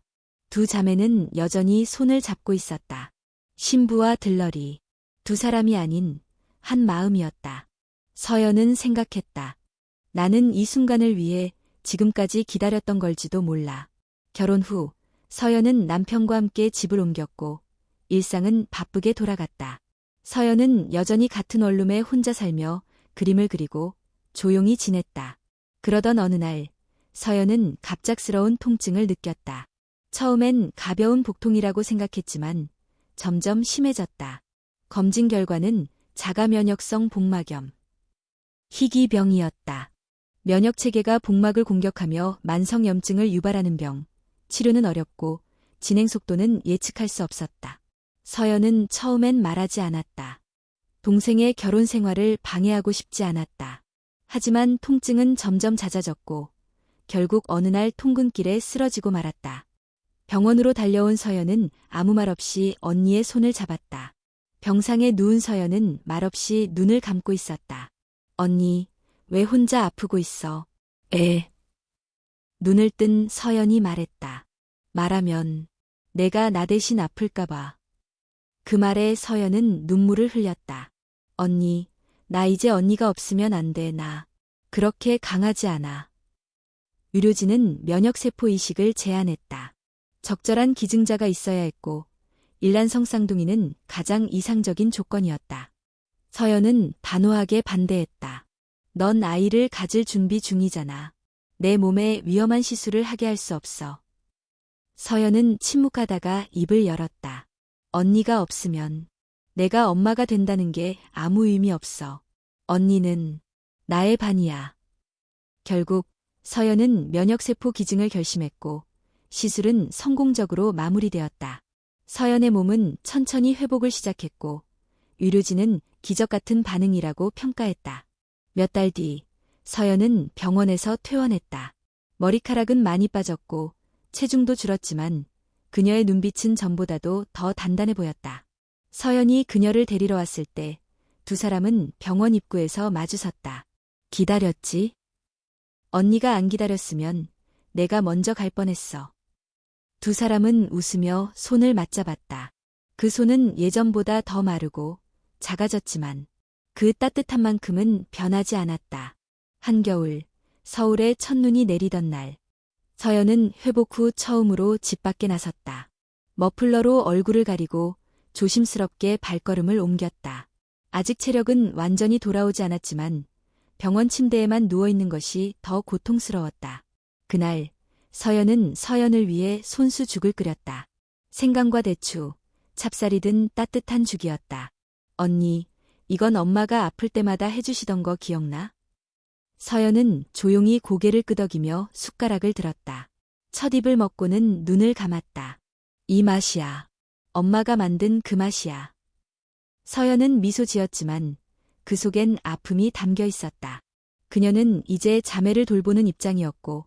두 자매는 여전히 손을 잡고 있었다. 신부와 들러리. 두 사람이 아닌 한 마음이었다. 서연은 생각했다. 나는 이 순간을 위해 지금까지 기다렸던 걸지도 몰라. 결혼 후 서연은 남편과 함께 집을 옮겼고 일상은 바쁘게 돌아갔다. 서연은 여전히 같은 원룸에 혼자 살며 그림을 그리고 조용히 지냈다. 그러던 어느 날 서연은 갑작스러운 통증을 느꼈다. 처음엔 가벼운 복통이라고 생각했지만 점점 심해졌다. 검진 결과는 자가면역성 복막염. 희귀병이었다. 면역체계가 복막을 공격하며 만성염증을 유발하는 병. 치료는 어렵고 진행 속도는 예측할 수 없었다. 서연은 처음엔 말하지 않았다. 동생의 결혼 생활을 방해하고 싶지 않았다. 하지만 통증은 점점 잦아졌고 결국 어느 날 통근길에 쓰러지고 말았다. 병원으로 달려온 서연은 아무 말 없이 언니의 손을 잡았다. 병상에 누운 서연은 말없이 눈을 감고 있었다. 언니, 왜 혼자 아프고 있어? 눈을 뜬 서연이 말했다. 말하면 내가 나 대신 아플까봐. 그 말에 서연은 눈물을 흘렸다. 언니, 나 이제 언니가 없으면 안 돼. 나 그렇게 강하지 않아. 의료진은 면역세포 이식을 제안했다. 적절한 기증자가 있어야 했고 일란성 쌍둥이는 가장 이상적인 조건이었다. 서연은 단호하게 반대했다. 넌 아이를 가질 준비 중이잖아. 내 몸에 위험한 시술을 하게 할 수 없어. 서연은 침묵하다가 입을 열었다. 언니가 없으면 내가 엄마가 된다는 게 아무 의미 없어. 언니는 나의 반이야. 결국 서연은 면역세포 기증을 결심했고 시술은 성공적으로 마무리되었다. 서연의 몸은 천천히 회복을 시작했고 의료진은 기적 같은 반응이라고 평가했다. 몇 달 뒤 서연은 병원에서 퇴원했다. 머리카락은 많이 빠졌고 체중도 줄었지만 그녀의 눈빛은 전보다도 더 단단해 보였다. 서연이 그녀를 데리러 왔을 때 두 사람은 병원 입구에서 마주섰다. 기다렸지? 언니가 안 기다렸으면 내가 먼저 갈 뻔했어. 두 사람은 웃으며 손을 맞잡았다. 그 손은 예전보다 더 마르고 작아졌지만 그 따뜻한 만큼은 변하지 않았다. 한겨울, 서울에 첫눈이 내리던 날, 서연은 회복 후 처음으로 집 밖에 나섰다. 머플러로 얼굴을 가리고 조심스럽게 발걸음을 옮겼다. 아직 체력은 완전히 돌아오지 않았지만 병원 침대에만 누워있는 것이 더 고통스러웠다. 그날 서연은 서연을 위해 손수죽을 끓였다. 생강과 대추, 찹쌀이 든 따뜻한 죽이었다. 언니, 이건 엄마가 아플 때마다 해주시던 거 기억나? 서연은 조용히 고개를 끄덕이며 숟가락을 들었다. 첫 입을 먹고는 눈을 감았다. 이 맛이야. 엄마가 만든 그 맛이야. 서연은 미소 지었지만 그 속엔 아픔이 담겨 있었다. 그녀는 이제 자매를 돌보는 입장이었고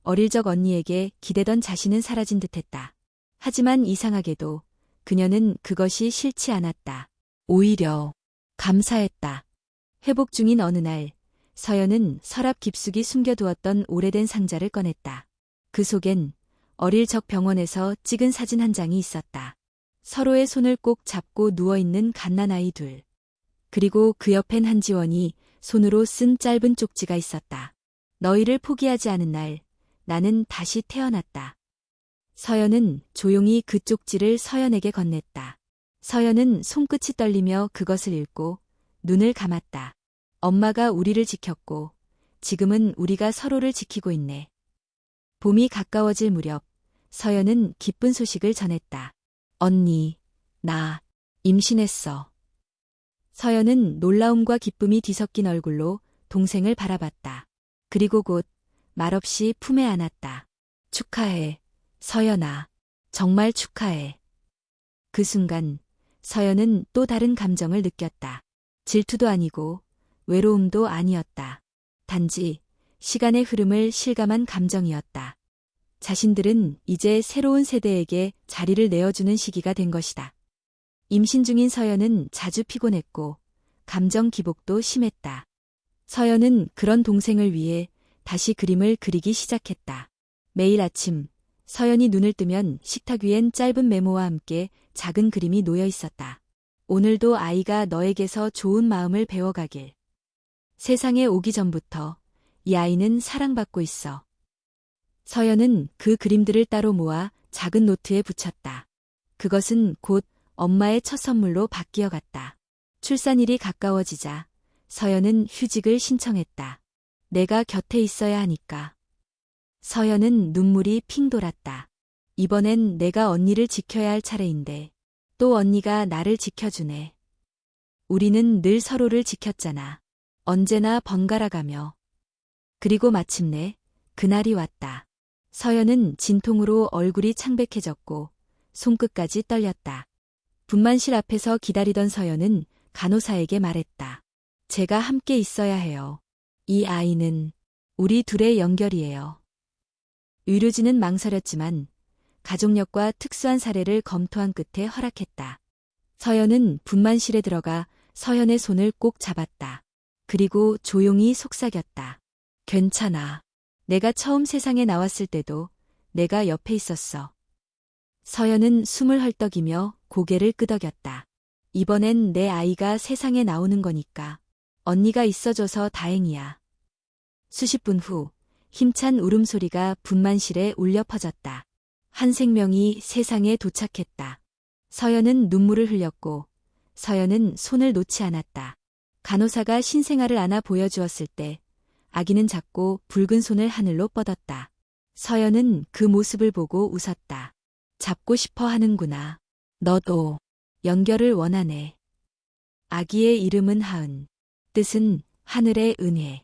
어릴 적 언니에게 기대던 자신은 사라진 듯했다. 하지만 이상하게도 그녀는 그것이 싫지 않았다. 오히려 감사했다. 회복 중인 어느 날 서연은 서랍 깊숙이 숨겨두었던 오래된 상자를 꺼냈다. 그 속엔 어릴 적 병원에서 찍은 사진 한 장이 있었다. 서로의 손을 꼭 잡고 누워있는 갓난아이 둘. 그리고 그 옆엔 한지원이 손으로 쓴 짧은 쪽지가 있었다. 너희를 포기하지 않은 날 나는 다시 태어났다. 서연은 조용히 그 쪽지를 서연에게 건넸다. 서연은 손끝이 떨리며 그것을 읽고 눈을 감았다. 엄마가 우리를 지켰고 지금은 우리가 서로를 지키고 있네. 봄이 가까워질 무렵 서연은 기쁜 소식을 전했다. 언니, 나 임신했어. 서연은 놀라움과 기쁨이 뒤섞인 얼굴로 동생을 바라봤다. 그리고 곧 말없이 품에 안았다. 축하해, 서연아. 정말 축하해. 그 순간 서연은 또 다른 감정을 느꼈다. 질투도 아니고 외로움도 아니었다. 단지 시간의 흐름을 실감한 감정이었다. 자신들은 이제 새로운 세대에게 자리를 내어주는 시기가 된 것이다. 임신 중인 서연은 자주 피곤했고 감정 기복도 심했다. 서연은 그런 동생을 위해 다시 그림을 그리기 시작했다. 매일 아침 서연이 눈을 뜨면 식탁 위엔 짧은 메모와 함께 작은 그림이 놓여 있었다. 오늘도 아이가 너에게서 좋은 마음을 배워가길. 세상에 오기 전부터 이 아이는 사랑받고 있어. 서연은 그 그림들을 따로 모아 작은 노트에 붙였다. 그것은 곧 엄마의 첫 선물로 바뀌어 갔다. 출산일이 가까워지자 서연은 휴직을 신청했다. 내가 곁에 있어야 하니까. 서연은 눈물이 핑 돌았다. 이번엔 내가 언니를 지켜야 할 차례인데 또 언니가 나를 지켜주네. 우리는 늘 서로를 지켰잖아. 언제나 번갈아가며. 그리고 마침내 그날이 왔다. 서연은 진통으로 얼굴이 창백해졌고 손끝까지 떨렸다. 분만실 앞에서 기다리던 서연은 간호사에게 말했다. 제가 함께 있어야 해요. 이 아이는 우리 둘의 연결이에요. 의료진은 망설였지만 가족력과 특수한 사례를 검토한 끝에 허락했다. 서연은 분만실에 들어가 서연의 손을 꼭 잡았다. 그리고 조용히 속삭였다. 괜찮아. 내가 처음 세상에 나왔을 때도 내가 옆에 있었어. 서연은 숨을 헐떡이며 고개를 끄덕였다. 이번엔 내 아이가 세상에 나오는 거니까 언니가 있어줘서 다행이야. 수십 분 후 힘찬 울음소리가 분만실에 울려 퍼졌다. 한 생명이 세상에 도착했다. 서연은 눈물을 흘렸고 서연은 손을 놓지 않았다. 간호사가 신생아를 안아 보여주었을 때 아기는 작고 붉은 손을 하늘로 뻗었다. 서연은 그 모습을 보고 웃었다. 잡고 싶어 하는구나. 너도 연결을 원하네. 아기의 이름은 하은. 뜻은 하늘의 은혜.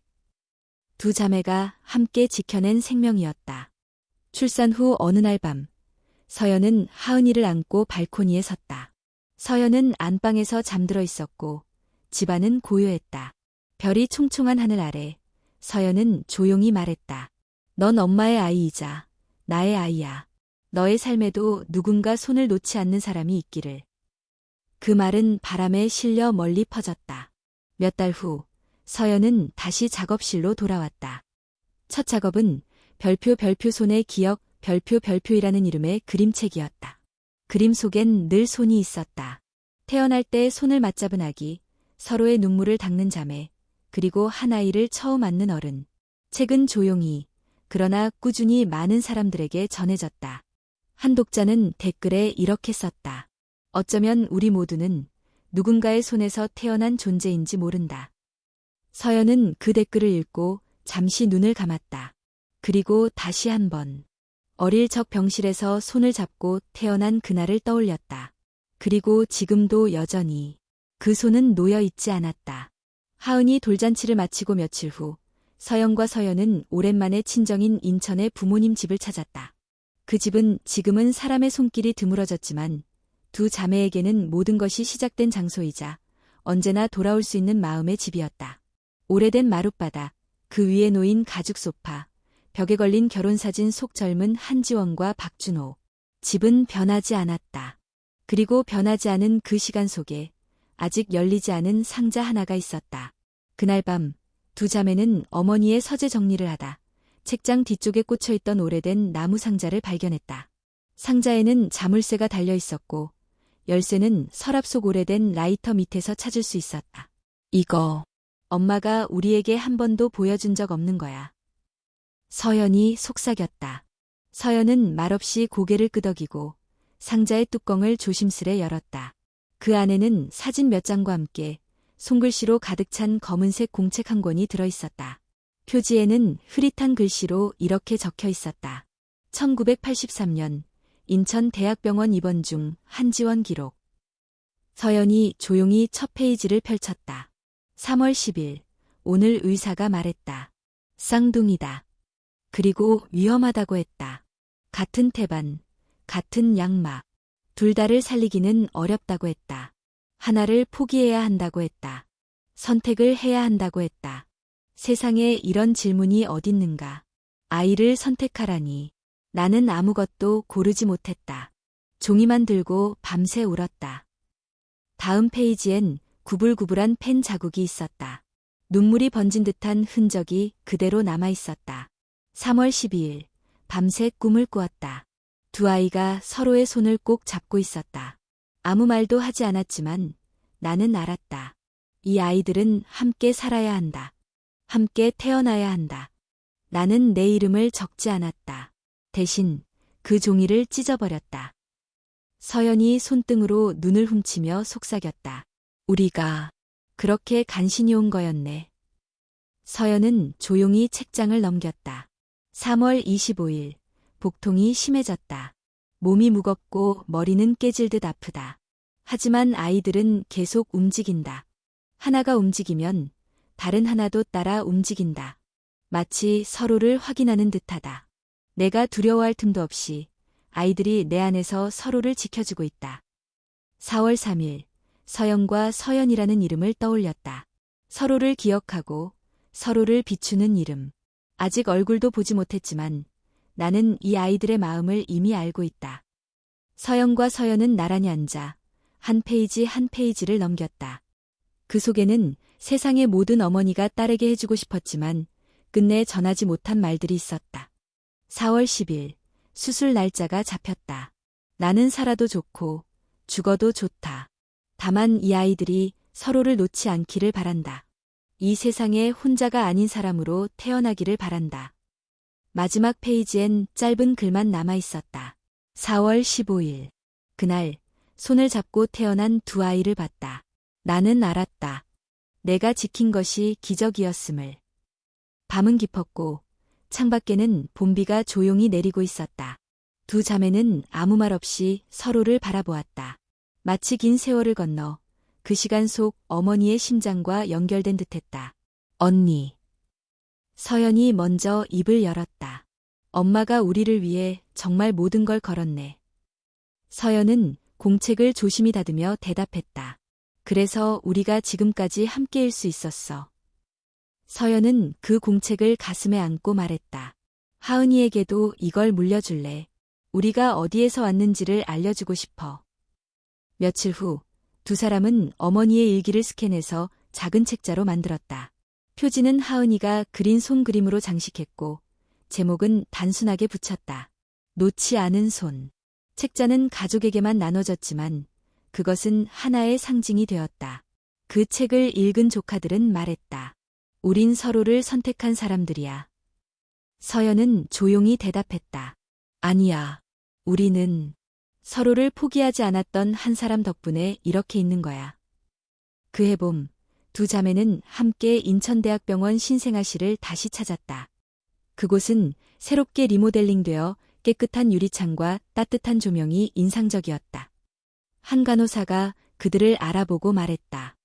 두 자매가 함께 지켜낸 생명이었다. 출산 후 어느 날 밤, 서연은 하은이를 안고 발코니에 섰다. 서연은 안방에서 잠들어 있었고 집안은 고요했다. 별이 총총한 하늘 아래 서연은 조용히 말했다. 넌 엄마의 아이이자 나의 아이야. 너의 삶에도 누군가 손을 놓지 않는 사람이 있기를. 그 말은 바람에 실려 멀리 퍼졌다. 몇 달 후 서연은 다시 작업실로 돌아왔다. 첫 작업은 별표 손의 기억 별표이라는 이름의 그림책이었다. 그림 속엔 늘 손이 있었다. 태어날 때 손을 맞잡은 아기, 서로의 눈물을 닦는 자매, 그리고 한 아이를 처음 안는 어른. 책은 조용히, 그러나 꾸준히 많은 사람들에게 전해졌다. 한 독자는 댓글에 이렇게 썼다. 어쩌면 우리 모두는 누군가의 손에서 태어난 존재인지 모른다. 서연은 그 댓글을 읽고 잠시 눈을 감았다. 그리고 다시 한번 어릴 적 병실에서 손을 잡고 태어난 그날을 떠올렸다. 그리고 지금도 여전히 그 손은 놓여 있지 않았다. 하은이 돌잔치를 마치고 며칠 후 서연과 서연은 오랜만에 친정인 인천의 부모님 집을 찾았다. 그 집은 지금은 사람의 손길이 드물어졌지만 두 자매에게는 모든 것이 시작된 장소이자 언제나 돌아올 수 있는 마음의 집이었다. 오래된 마룻바닥, 그 위에 놓인 가죽 소파, 벽에 걸린 결혼사진 속 젊은 한지원과 박준호. 집은 변하지 않았다. 그리고 변하지 않은 그 시간 속에 아직 열리지 않은 상자 하나가 있었다. 그날 밤 두 자매는 어머니의 서재 정리를 하다 책장 뒤쪽에 꽂혀있던 오래된 나무 상자를 발견했다. 상자에는 자물쇠가 달려 있었고 열쇠는 서랍 속 오래된 라이터 밑에서 찾을 수 있었다. 이거 엄마가 우리에게 한 번도 보여준 적 없는 거야. 서연이 속삭였다. 서연은 말없이 고개를 끄덕이고 상자의 뚜껑을 조심스레 열었다. 그 안에는 사진 몇 장과 함께 손글씨로 가득 찬 검은색 공책 한 권이 들어있었다. 표지에는 흐릿한 글씨로 이렇게 적혀 있었다. 1983년 인천대학병원 입원 중 한지원 기록. 서연이 조용히 첫 페이지를 펼쳤다. 3월 10일 오늘 의사가 말했다. 쌍둥이다. 그리고 위험하다고 했다. 같은 태반, 같은 양막. 둘 다를 살리기는 어렵다고 했다. 하나를 포기해야 한다고 했다. 선택을 해야 한다고 했다. 세상에 이런 질문이 어딨는가. 아이를 선택하라니. 나는 아무것도 고르지 못했다. 종이만 들고 밤새 울었다. 다음 페이지엔 구불구불한 펜 자국이 있었다. 눈물이 번진 듯한 흔적이 그대로 남아 있었다. 3월 12일 밤새 꿈을 꾸었다. 두 아이가 서로의 손을 꼭 잡고 있었다. 아무 말도 하지 않았지만 나는 알았다. 이 아이들은 함께 살아야 한다. 함께 태어나야 한다. 나는 내 이름을 적지 않았다. 대신 그 종이를 찢어버렸다. 서연이 손등으로 눈을 훔치며 속삭였다. 우리가 그렇게 간신히 온 거였네. 서연은 조용히 책장을 넘겼다. 3월 25일 복통이 심해졌다. 몸이 무겁고 머리는 깨질 듯 아프다. 하지만 아이들은 계속 움직인다. 하나가 움직이면 다른 하나도 따라 움직인다. 마치 서로를 확인하는 듯하다. 내가 두려워할 틈도 없이 아이들이 내 안에서 서로를 지켜주고 있다. 4월 3일 서연과 서연이라는 이름을 떠올렸다. 서로를 기억하고 서로를 비추는 이름. 아직 얼굴도 보지 못했지만 나는 이 아이들의 마음을 이미 알고 있다. 서연과 서연은 나란히 앉아 한 페이지 한 페이지를 넘겼다. 그 속에는 세상의 모든 어머니가 딸에게 해주고 싶었지만 끝내 전하지 못한 말들이 있었다. 4월 10일 수술 날짜가 잡혔다. 나는 살아도 좋고 죽어도 좋다. 다만 이 아이들이 서로를 놓지 않기를 바란다. 이 세상에 혼자가 아닌 사람으로 태어나기를 바란다. 마지막 페이지엔 짧은 글만 남아 있었다. 4월 15일. 그날 손을 잡고 태어난 두 아이를 봤다. 나는 알았다. 내가 지킨 것이 기적이었음을. 밤은 깊었고 창밖에는 봄비가 조용히 내리고 있었다. 두 자매는 아무 말 없이 서로를 바라보았다. 마치 긴 세월을 건너 그 시간 속 어머니의 심장과 연결된 듯했다. 언니. 서연이 먼저 입을 열었다. 엄마가 우리를 위해 정말 모든 걸 걸었네. 서연은 공책을 조심히 다듬며 대답했다. 그래서 우리가 지금까지 함께일 수 있었어. 서연은 그 공책을 가슴에 안고 말했다. 하은이에게도 이걸 물려줄래. 우리가 어디에서 왔는지를 알려주고 싶어. 며칠 후 두 사람은 어머니의 일기를 스캔해서 작은 책자로 만들었다. 표지는 하은이가 그린 손그림으로 장식했고 제목은 단순하게 붙였다. 놓지 않은 손. 책자는 가족에게만 나눠졌지만 그것은 하나의 상징이 되었다. 그 책을 읽은 조카들은 말했다. 우린 서로를 선택한 사람들이야. 서연은 조용히 대답했다. 아니야. 우리는 서로를 포기하지 않았던 한 사람 덕분에 이렇게 있는 거야. 그해 봄, 두 자매는 함께 인천대학병원 신생아실을 다시 찾았다. 그곳은 새롭게 리모델링되어 깨끗한 유리창과 따뜻한 조명이 인상적이었다. 한 간호사가 그들을 알아보고 말했다.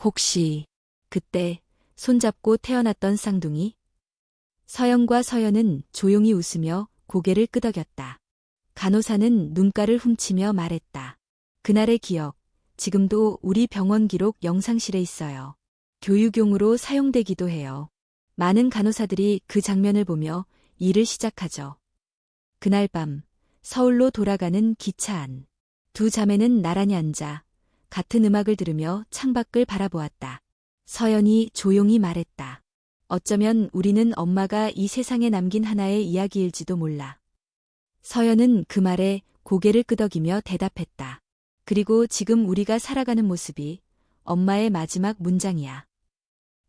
혹시 그때 손잡고 태어났던 쌍둥이? 서영과 서연은 조용히 웃으며 고개를 끄덕였다. 간호사는 눈가를 훔치며 말했다. 그날의 기억, 지금도 우리 병원 기록 영상실에 있어요. 교육용으로 사용되기도 해요. 많은 간호사들이 그 장면을 보며 일을 시작하죠. 그날 밤, 서울로 돌아가는 기차 안. 두 자매는 나란히 앉아 같은 음악을 들으며 창밖을 바라보았다. 서연이 조용히 말했다. 어쩌면 우리는 엄마가 이 세상에 남긴 하나의 이야기일지도 몰라. 서연은 그 말에 고개를 끄덕이며 대답했다. 그리고 지금 우리가 살아가는 모습이 엄마의 마지막 문장이야.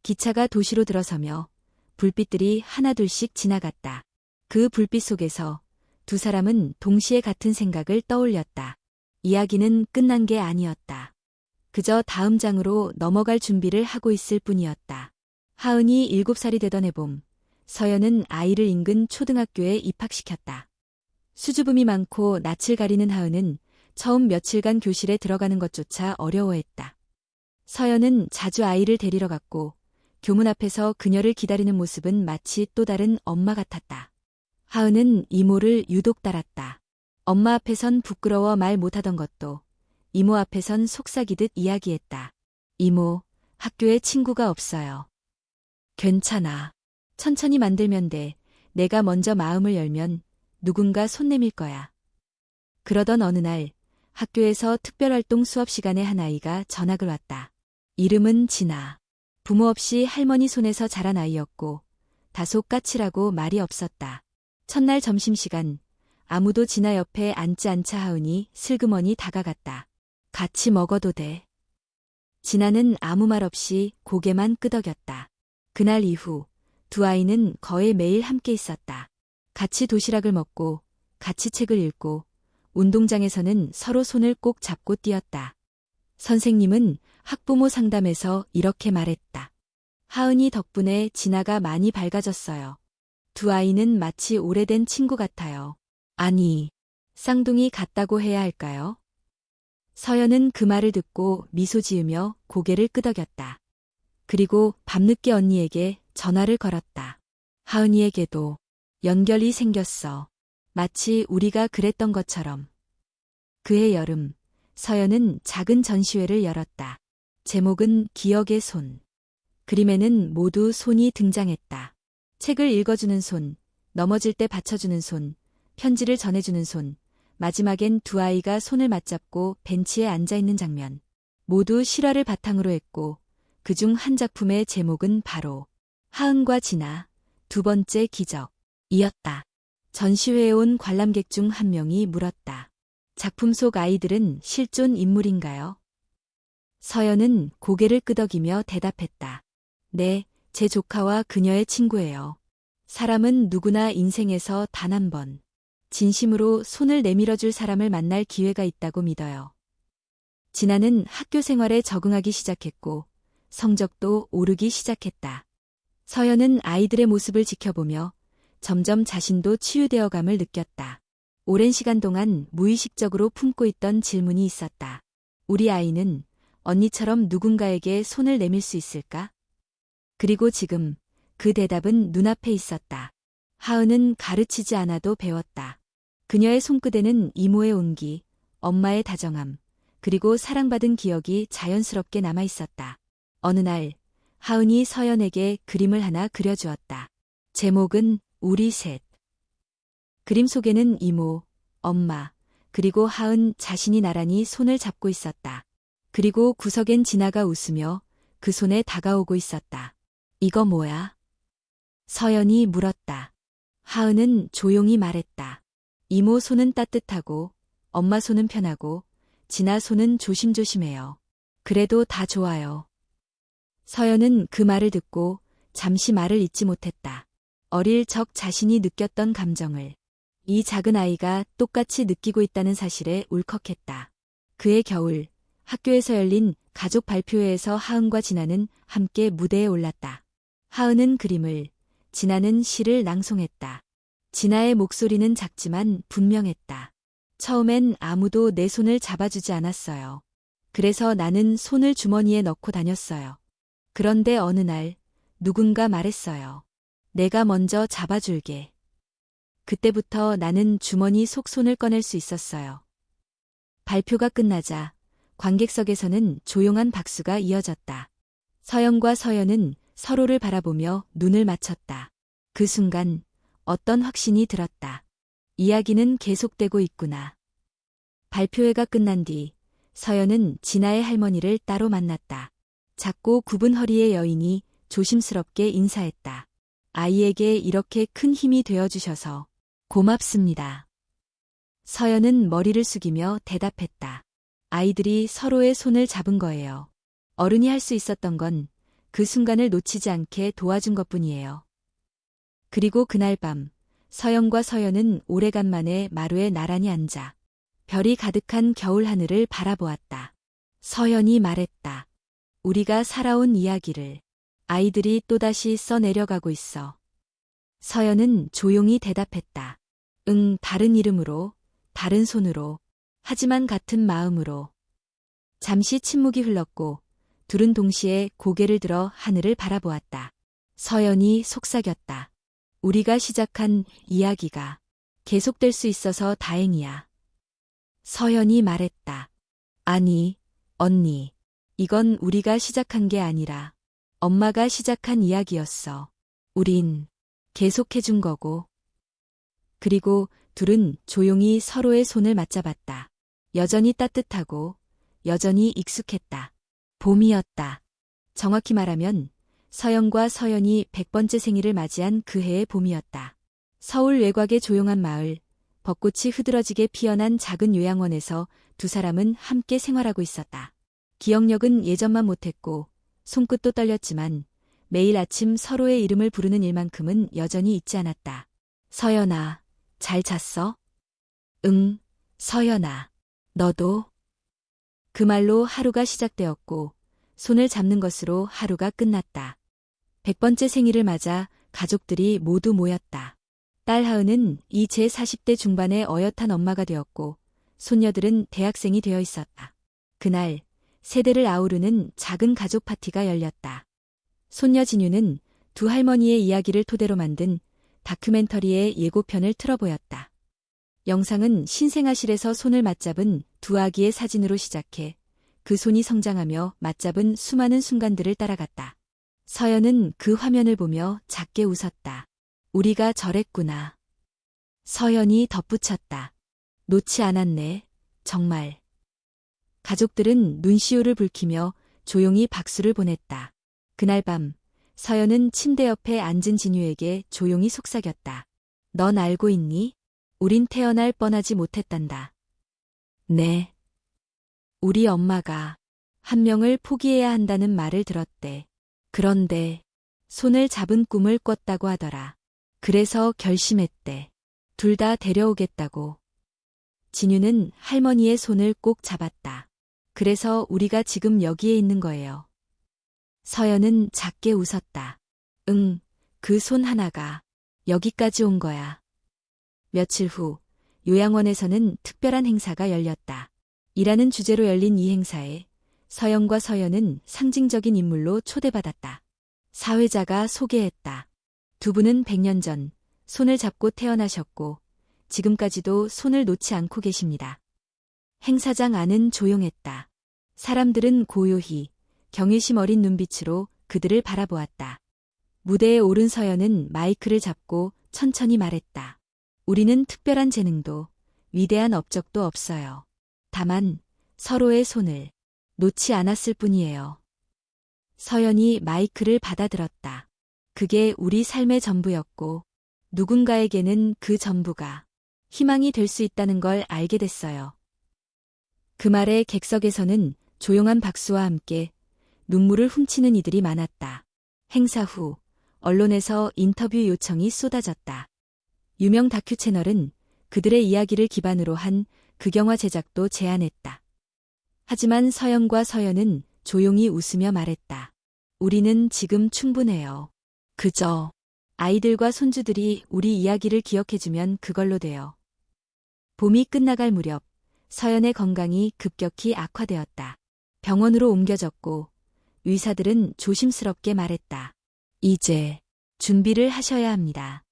기차가 도시로 들어서며 불빛들이 하나둘씩 지나갔다. 그 불빛 속에서 두 사람은 동시에 같은 생각을 떠올렸다. 이야기는 끝난 게 아니었다. 그저 다음 장으로 넘어갈 준비를 하고 있을 뿐이었다. 하은이 7살이 되던 해봄, 서연은 아이를 인근 초등학교에 입학시켰다. 수줍음이 많고 낯을 가리는 하은은 처음 며칠간 교실에 들어가는 것조차 어려워했다. 서연은 자주 아이를 데리러 갔고 교문 앞에서 그녀를 기다리는 모습은 마치 또 다른 엄마 같았다. 하은은 이모를 유독 따랐다. 엄마 앞에선 부끄러워 말 못하던 것도 이모 앞에선 속삭이듯 이야기했다. 이모, 학교에 친구가 없어요. 괜찮아. 천천히 만들면 돼. 내가 먼저 마음을 열면 누군가 손 내밀 거야. 그러던 어느 날 학교에서 특별활동 수업 시간에 한 아이가 전학을 왔다. 이름은 진아. 부모 없이 할머니 손에서 자란 아이였고 다소 까칠하고 말이 없었다. 첫날 점심시간 아무도 진아 옆에 앉지 않자 하은이 슬그머니 다가갔다. 같이 먹어도 돼. 진아는 아무 말 없이 고개만 끄덕였다. 그날 이후 두 아이는 거의 매일 함께 있었다. 같이 도시락을 먹고 같이 책을 읽고 운동장에서는 서로 손을 꼭 잡고 뛰었다. 선생님은 학부모 상담에서 이렇게 말했다. 하은이 덕분에 진아가 많이 밝아졌어요. 두 아이는 마치 오래된 친구 같아요. 아니, 쌍둥이 같다고 해야 할까요? 서연은 그 말을 듣고 미소 지으며 고개를 끄덕였다. 그리고 밤늦게 언니에게 전화를 걸었다. 하은이에게도 연결이 생겼어. 마치 우리가 그랬던 것처럼. 그해 여름, 서연은 작은 전시회를 열었다. 제목은 기억의 손. 그림에는 모두 손이 등장했다. 책을 읽어주는 손, 넘어질 때 받쳐주는 손, 편지를 전해주는 손, 마지막엔 두 아이가 손을 맞잡고 벤치에 앉아있는 장면. 모두 실화를 바탕으로 했고 그중 한 작품의 제목은 바로 하은과 진아, 두 번째 기적이었다. 전시회에 온 관람객 중 한 명이 물었다. 작품 속 아이들은 실존 인물인가요? 서연은 고개를 끄덕이며 대답했다. 네, 제 조카와 그녀의 친구예요. 사람은 누구나 인생에서 단 한 번, 진심으로 손을 내밀어줄 사람을 만날 기회가 있다고 믿어요. 진아는 학교 생활에 적응하기 시작했고 성적도 오르기 시작했다. 서연은 아이들의 모습을 지켜보며 점점 자신도 치유되어감을 느꼈다. 오랜 시간 동안 무의식적으로 품고 있던 질문이 있었다. 우리 아이는 언니처럼 누군가에게 손을 내밀 수 있을까? 그리고 지금 그 대답은 눈앞에 있었다. 하은은 가르치지 않아도 배웠다. 그녀의 손끝에는 이모의 온기, 엄마의 다정함, 그리고 사랑받은 기억이 자연스럽게 남아 있었다. 어느 날 하은이 서연에게 그림을 하나 그려주었다. 제목은 우리 셋. 그림 속에는 이모, 엄마, 그리고 하은 자신이 나란히 손을 잡고 있었다. 그리고 구석엔 진아가 웃으며 그 손에 다가오고 있었다. 이거 뭐야? 서연이 물었다. 하은은 조용히 말했다. 이모 손은 따뜻하고, 엄마 손은 편하고, 진아 손은 조심조심해요. 그래도 다 좋아요. 서연은 그 말을 듣고 잠시 말을 잇지 못했다. 어릴 적 자신이 느꼈던 감정을. 이 작은 아이가 똑같이 느끼고 있다는 사실에 울컥했다. 그해 겨울, 학교에서 열린 가족 발표회에서 하은과 진아는 함께 무대에 올랐다. 하은은 그림을, 진아는 시를 낭송했다. 진아의 목소리는 작지만 분명했다. 처음엔 아무도 내 손을 잡아주지 않았어요. 그래서 나는 손을 주머니에 넣고 다녔어요. 그런데 어느 날 누군가 말했어요. 내가 먼저 잡아줄게. 그때부터 나는 주머니 속 손을 꺼낼 수 있었어요. 발표가 끝나자 관객석에서는 조용한 박수가 이어졌다. 서영과 서연은 서로를 바라보며 눈을 맞췄다. 그 순간 어떤 확신이 들었다. 이야기는 계속되고 있구나. 발표회가 끝난 뒤 서연은 진아의 할머니를 따로 만났다. 작고 굽은 허리의 여인이 조심스럽게 인사했다. 아이에게 이렇게 큰 힘이 되어주셔서 고맙습니다. 서연은 머리를 숙이며 대답했다. 아이들이 서로의 손을 잡은 거예요. 어른이 할 수 있었던 건 그 순간을 놓치지 않게 도와준 것뿐이에요. 그리고 그날 밤 서영과 서연은 오래간만에 마루에 나란히 앉아 별이 가득한 겨울 하늘을 바라보았다. 서연이 말했다. 우리가 살아온 이야기를 아이들이 또다시 써내려가고 있어. 서연은 조용히 대답했다. 응, 다른 이름으로, 다른 손으로, 하지만 같은 마음으로. 잠시 침묵이 흘렀고 둘은 동시에 고개를 들어 하늘을 바라보았다. 서연이 속삭였다. 우리가 시작한 이야기가 계속될 수 있어서 다행이야. 서연이 말했다. 아니, 언니. 이건 우리가 시작한 게 아니라 엄마가 시작한 이야기였어. 우린 계속해준 거고. 그리고 둘은 조용히 서로의 손을 맞잡았다. 여전히 따뜻하고 여전히 익숙했다. 봄이었다. 정확히 말하면 서영과 서연이 100번째 생일을 맞이한 그 해의 봄이었다. 서울 외곽의 조용한 마을, 벚꽃이 흐드러지게 피어난 작은 요양원에서 두 사람은 함께 생활하고 있었다. 기억력은 예전만 못했고 손끝도 떨렸지만 매일 아침 서로의 이름을 부르는 일만큼은 여전히 잊지 않았다. 서연아, 잘 잤어? 응, 서연아. 너도? 그 말로 하루가 시작되었고 손을 잡는 것으로 하루가 끝났다. 100번째 생일을 맞아 가족들이 모두 모였다. 딸 하은은 이 제40대 중반의 어엿한 엄마가 되었고 손녀들은 대학생이 되어 있었다. 그날 세대를 아우르는 작은 가족 파티가 열렸다. 손녀 진유는 두 할머니의 이야기를 토대로 만든 다큐멘터리의 예고편을 틀어보였다. 영상은 신생아실에서 손을 맞잡은 두 아기의 사진으로 시작해 그 손이 성장하며 맞잡은 수많은 순간들을 따라갔다. 서연은 그 화면을 보며 작게 웃었다. 우리가 저랬구나. 서연이 덧붙였다. 놓지 않았네, 정말. 가족들은 눈시울을 붉히며 조용히 박수를 보냈다. 그날 밤 서연은 침대 옆에 앉은 진유에게 조용히 속삭였다. 넌 알고 있니? 우린 태어날 뻔하지 못했단다. 네. 우리 엄마가 한 명을 포기해야 한다는 말을 들었대. 그런데 손을 잡은 꿈을 꿨다고 하더라. 그래서 결심했대. 둘 다 데려오겠다고. 진유는 할머니의 손을 꼭 잡았다. 그래서 우리가 지금 여기에 있는 거예요. 서연은 작게 웃었다. 응, 그 손 하나가 여기까지 온 거야. 며칠 후 요양원에서는 특별한 행사가 열렸다. 이라는 주제로 열린 이 행사에 서영과 서연은 상징적인 인물로 초대받았다. 사회자가 소개했다. 두 분은 100년 전 손을 잡고 태어나셨고 지금까지도 손을 놓지 않고 계십니다. 행사장 안은 조용했다. 사람들은 고요히 경외심 어린 눈빛으로 그들을 바라보았다. 무대에 오른 서연은 마이크를 잡고 천천히 말했다. 우리는 특별한 재능도 위대한 업적도 없어요. 다만 서로의 손을 놓지 않았을 뿐이에요. 서연이 마이크를 받아들었다. 그게 우리 삶의 전부였고 누군가에게는 그 전부가 희망이 될 수 있다는 걸 알게 됐어요. 그 말에 객석에서는 조용한 박수와 함께 눈물을 훔치는 이들이 많았다. 행사 후 언론에서 인터뷰 요청이 쏟아졌다. 유명 다큐 채널은 그들의 이야기를 기반으로 한 극영화 제작도 제안했다. 하지만 서연과 서연은 조용히 웃으며 말했다. 우리는 지금 충분해요. 그저 아이들과 손주들이 우리 이야기를 기억해주면 그걸로 돼요. 봄이 끝나갈 무렵 서연의 건강이 급격히 악화되었다. 병원으로 옮겨졌고 의사들은 조심스럽게 말했다. 이제 준비를 하셔야 합니다.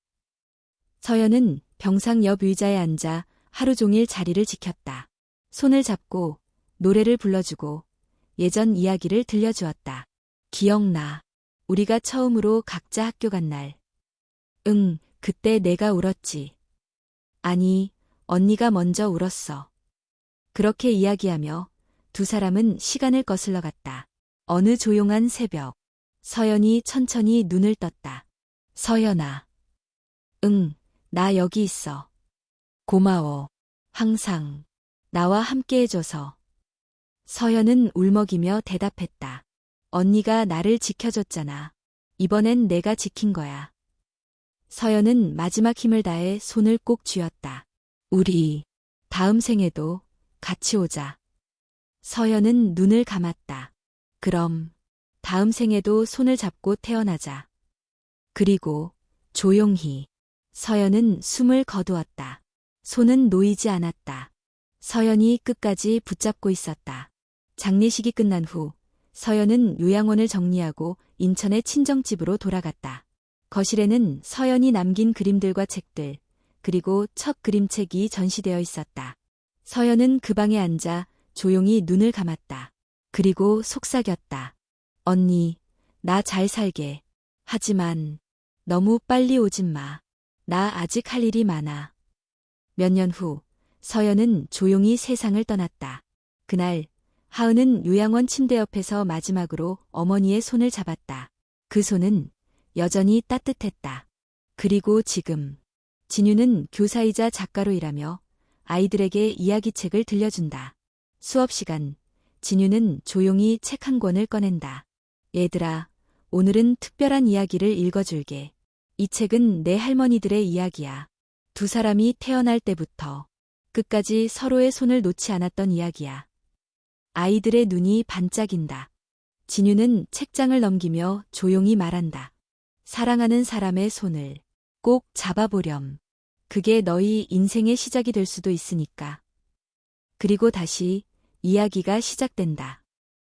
서연은 병상 옆 의자에 앉아 하루 종일 자리를 지켰다. 손을 잡고 노래를 불러주고 예전 이야기를 들려주었다. 기억나. 우리가 처음으로 각자 학교 간 날. 응, 그때 내가 울었지. 아니, 언니가 먼저 울었어. 그렇게 이야기하며 두 사람은 시간을 거슬러 갔다. 어느 조용한 새벽, 서연이 천천히 눈을 떴다. 서연아. 응, 나 여기 있어. 고마워. 항상 나와 함께 해줘서. 서연은 울먹이며 대답했다. 언니가 나를 지켜줬잖아. 이번엔 내가 지킨 거야. 서연은 마지막 힘을 다해 손을 꼭 쥐었다. 우리 다음 생에도 같이 오자. 서연은 눈을 감았다. 그럼 다음 생에도 손을 잡고 태어나자. 그리고 조용히 서연은 숨을 거두었다. 손은 놓이지 않았다. 서연이 끝까지 붙잡고 있었다. 장례식이 끝난 후 서연은 요양원을 정리하고 인천의 친정집으로 돌아갔다. 거실에는 서연이 남긴 그림들과 책들, 그리고 첫 그림책이 전시되어 있었다. 서연은 그 방에 앉아 조용히 눈을 감았다. 그리고 속삭였다. 언니, 나 잘 살게. 하지만 너무 빨리 오진 마. 나 아직 할 일이 많아. 몇 년 후 서연은 조용히 세상을 떠났다. 그날 하은은 요양원 침대 옆에서 마지막으로 어머니의 손을 잡았다. 그 손은 여전히 따뜻했다. 그리고 지금 진유는 교사이자 작가로 일하며 아이들에게 이야기책을 들려준다. 수업 시간 진유는 조용히 책 한 권을 꺼낸다. 얘들아, 오늘은 특별한 이야기를 읽어줄게. 이 책은 내 할머니들의 이야기야. 두 사람이 태어날 때부터 끝까지 서로의 손을 놓지 않았던 이야기야. 아이들의 눈이 반짝인다. 진유는 책장을 넘기며 조용히 말한다. 사랑하는 사람의 손을 꼭 잡아보렴. 그게 너희 인생의 시작이 될 수도 있으니까. 그리고 다시 이야기가 시작된다.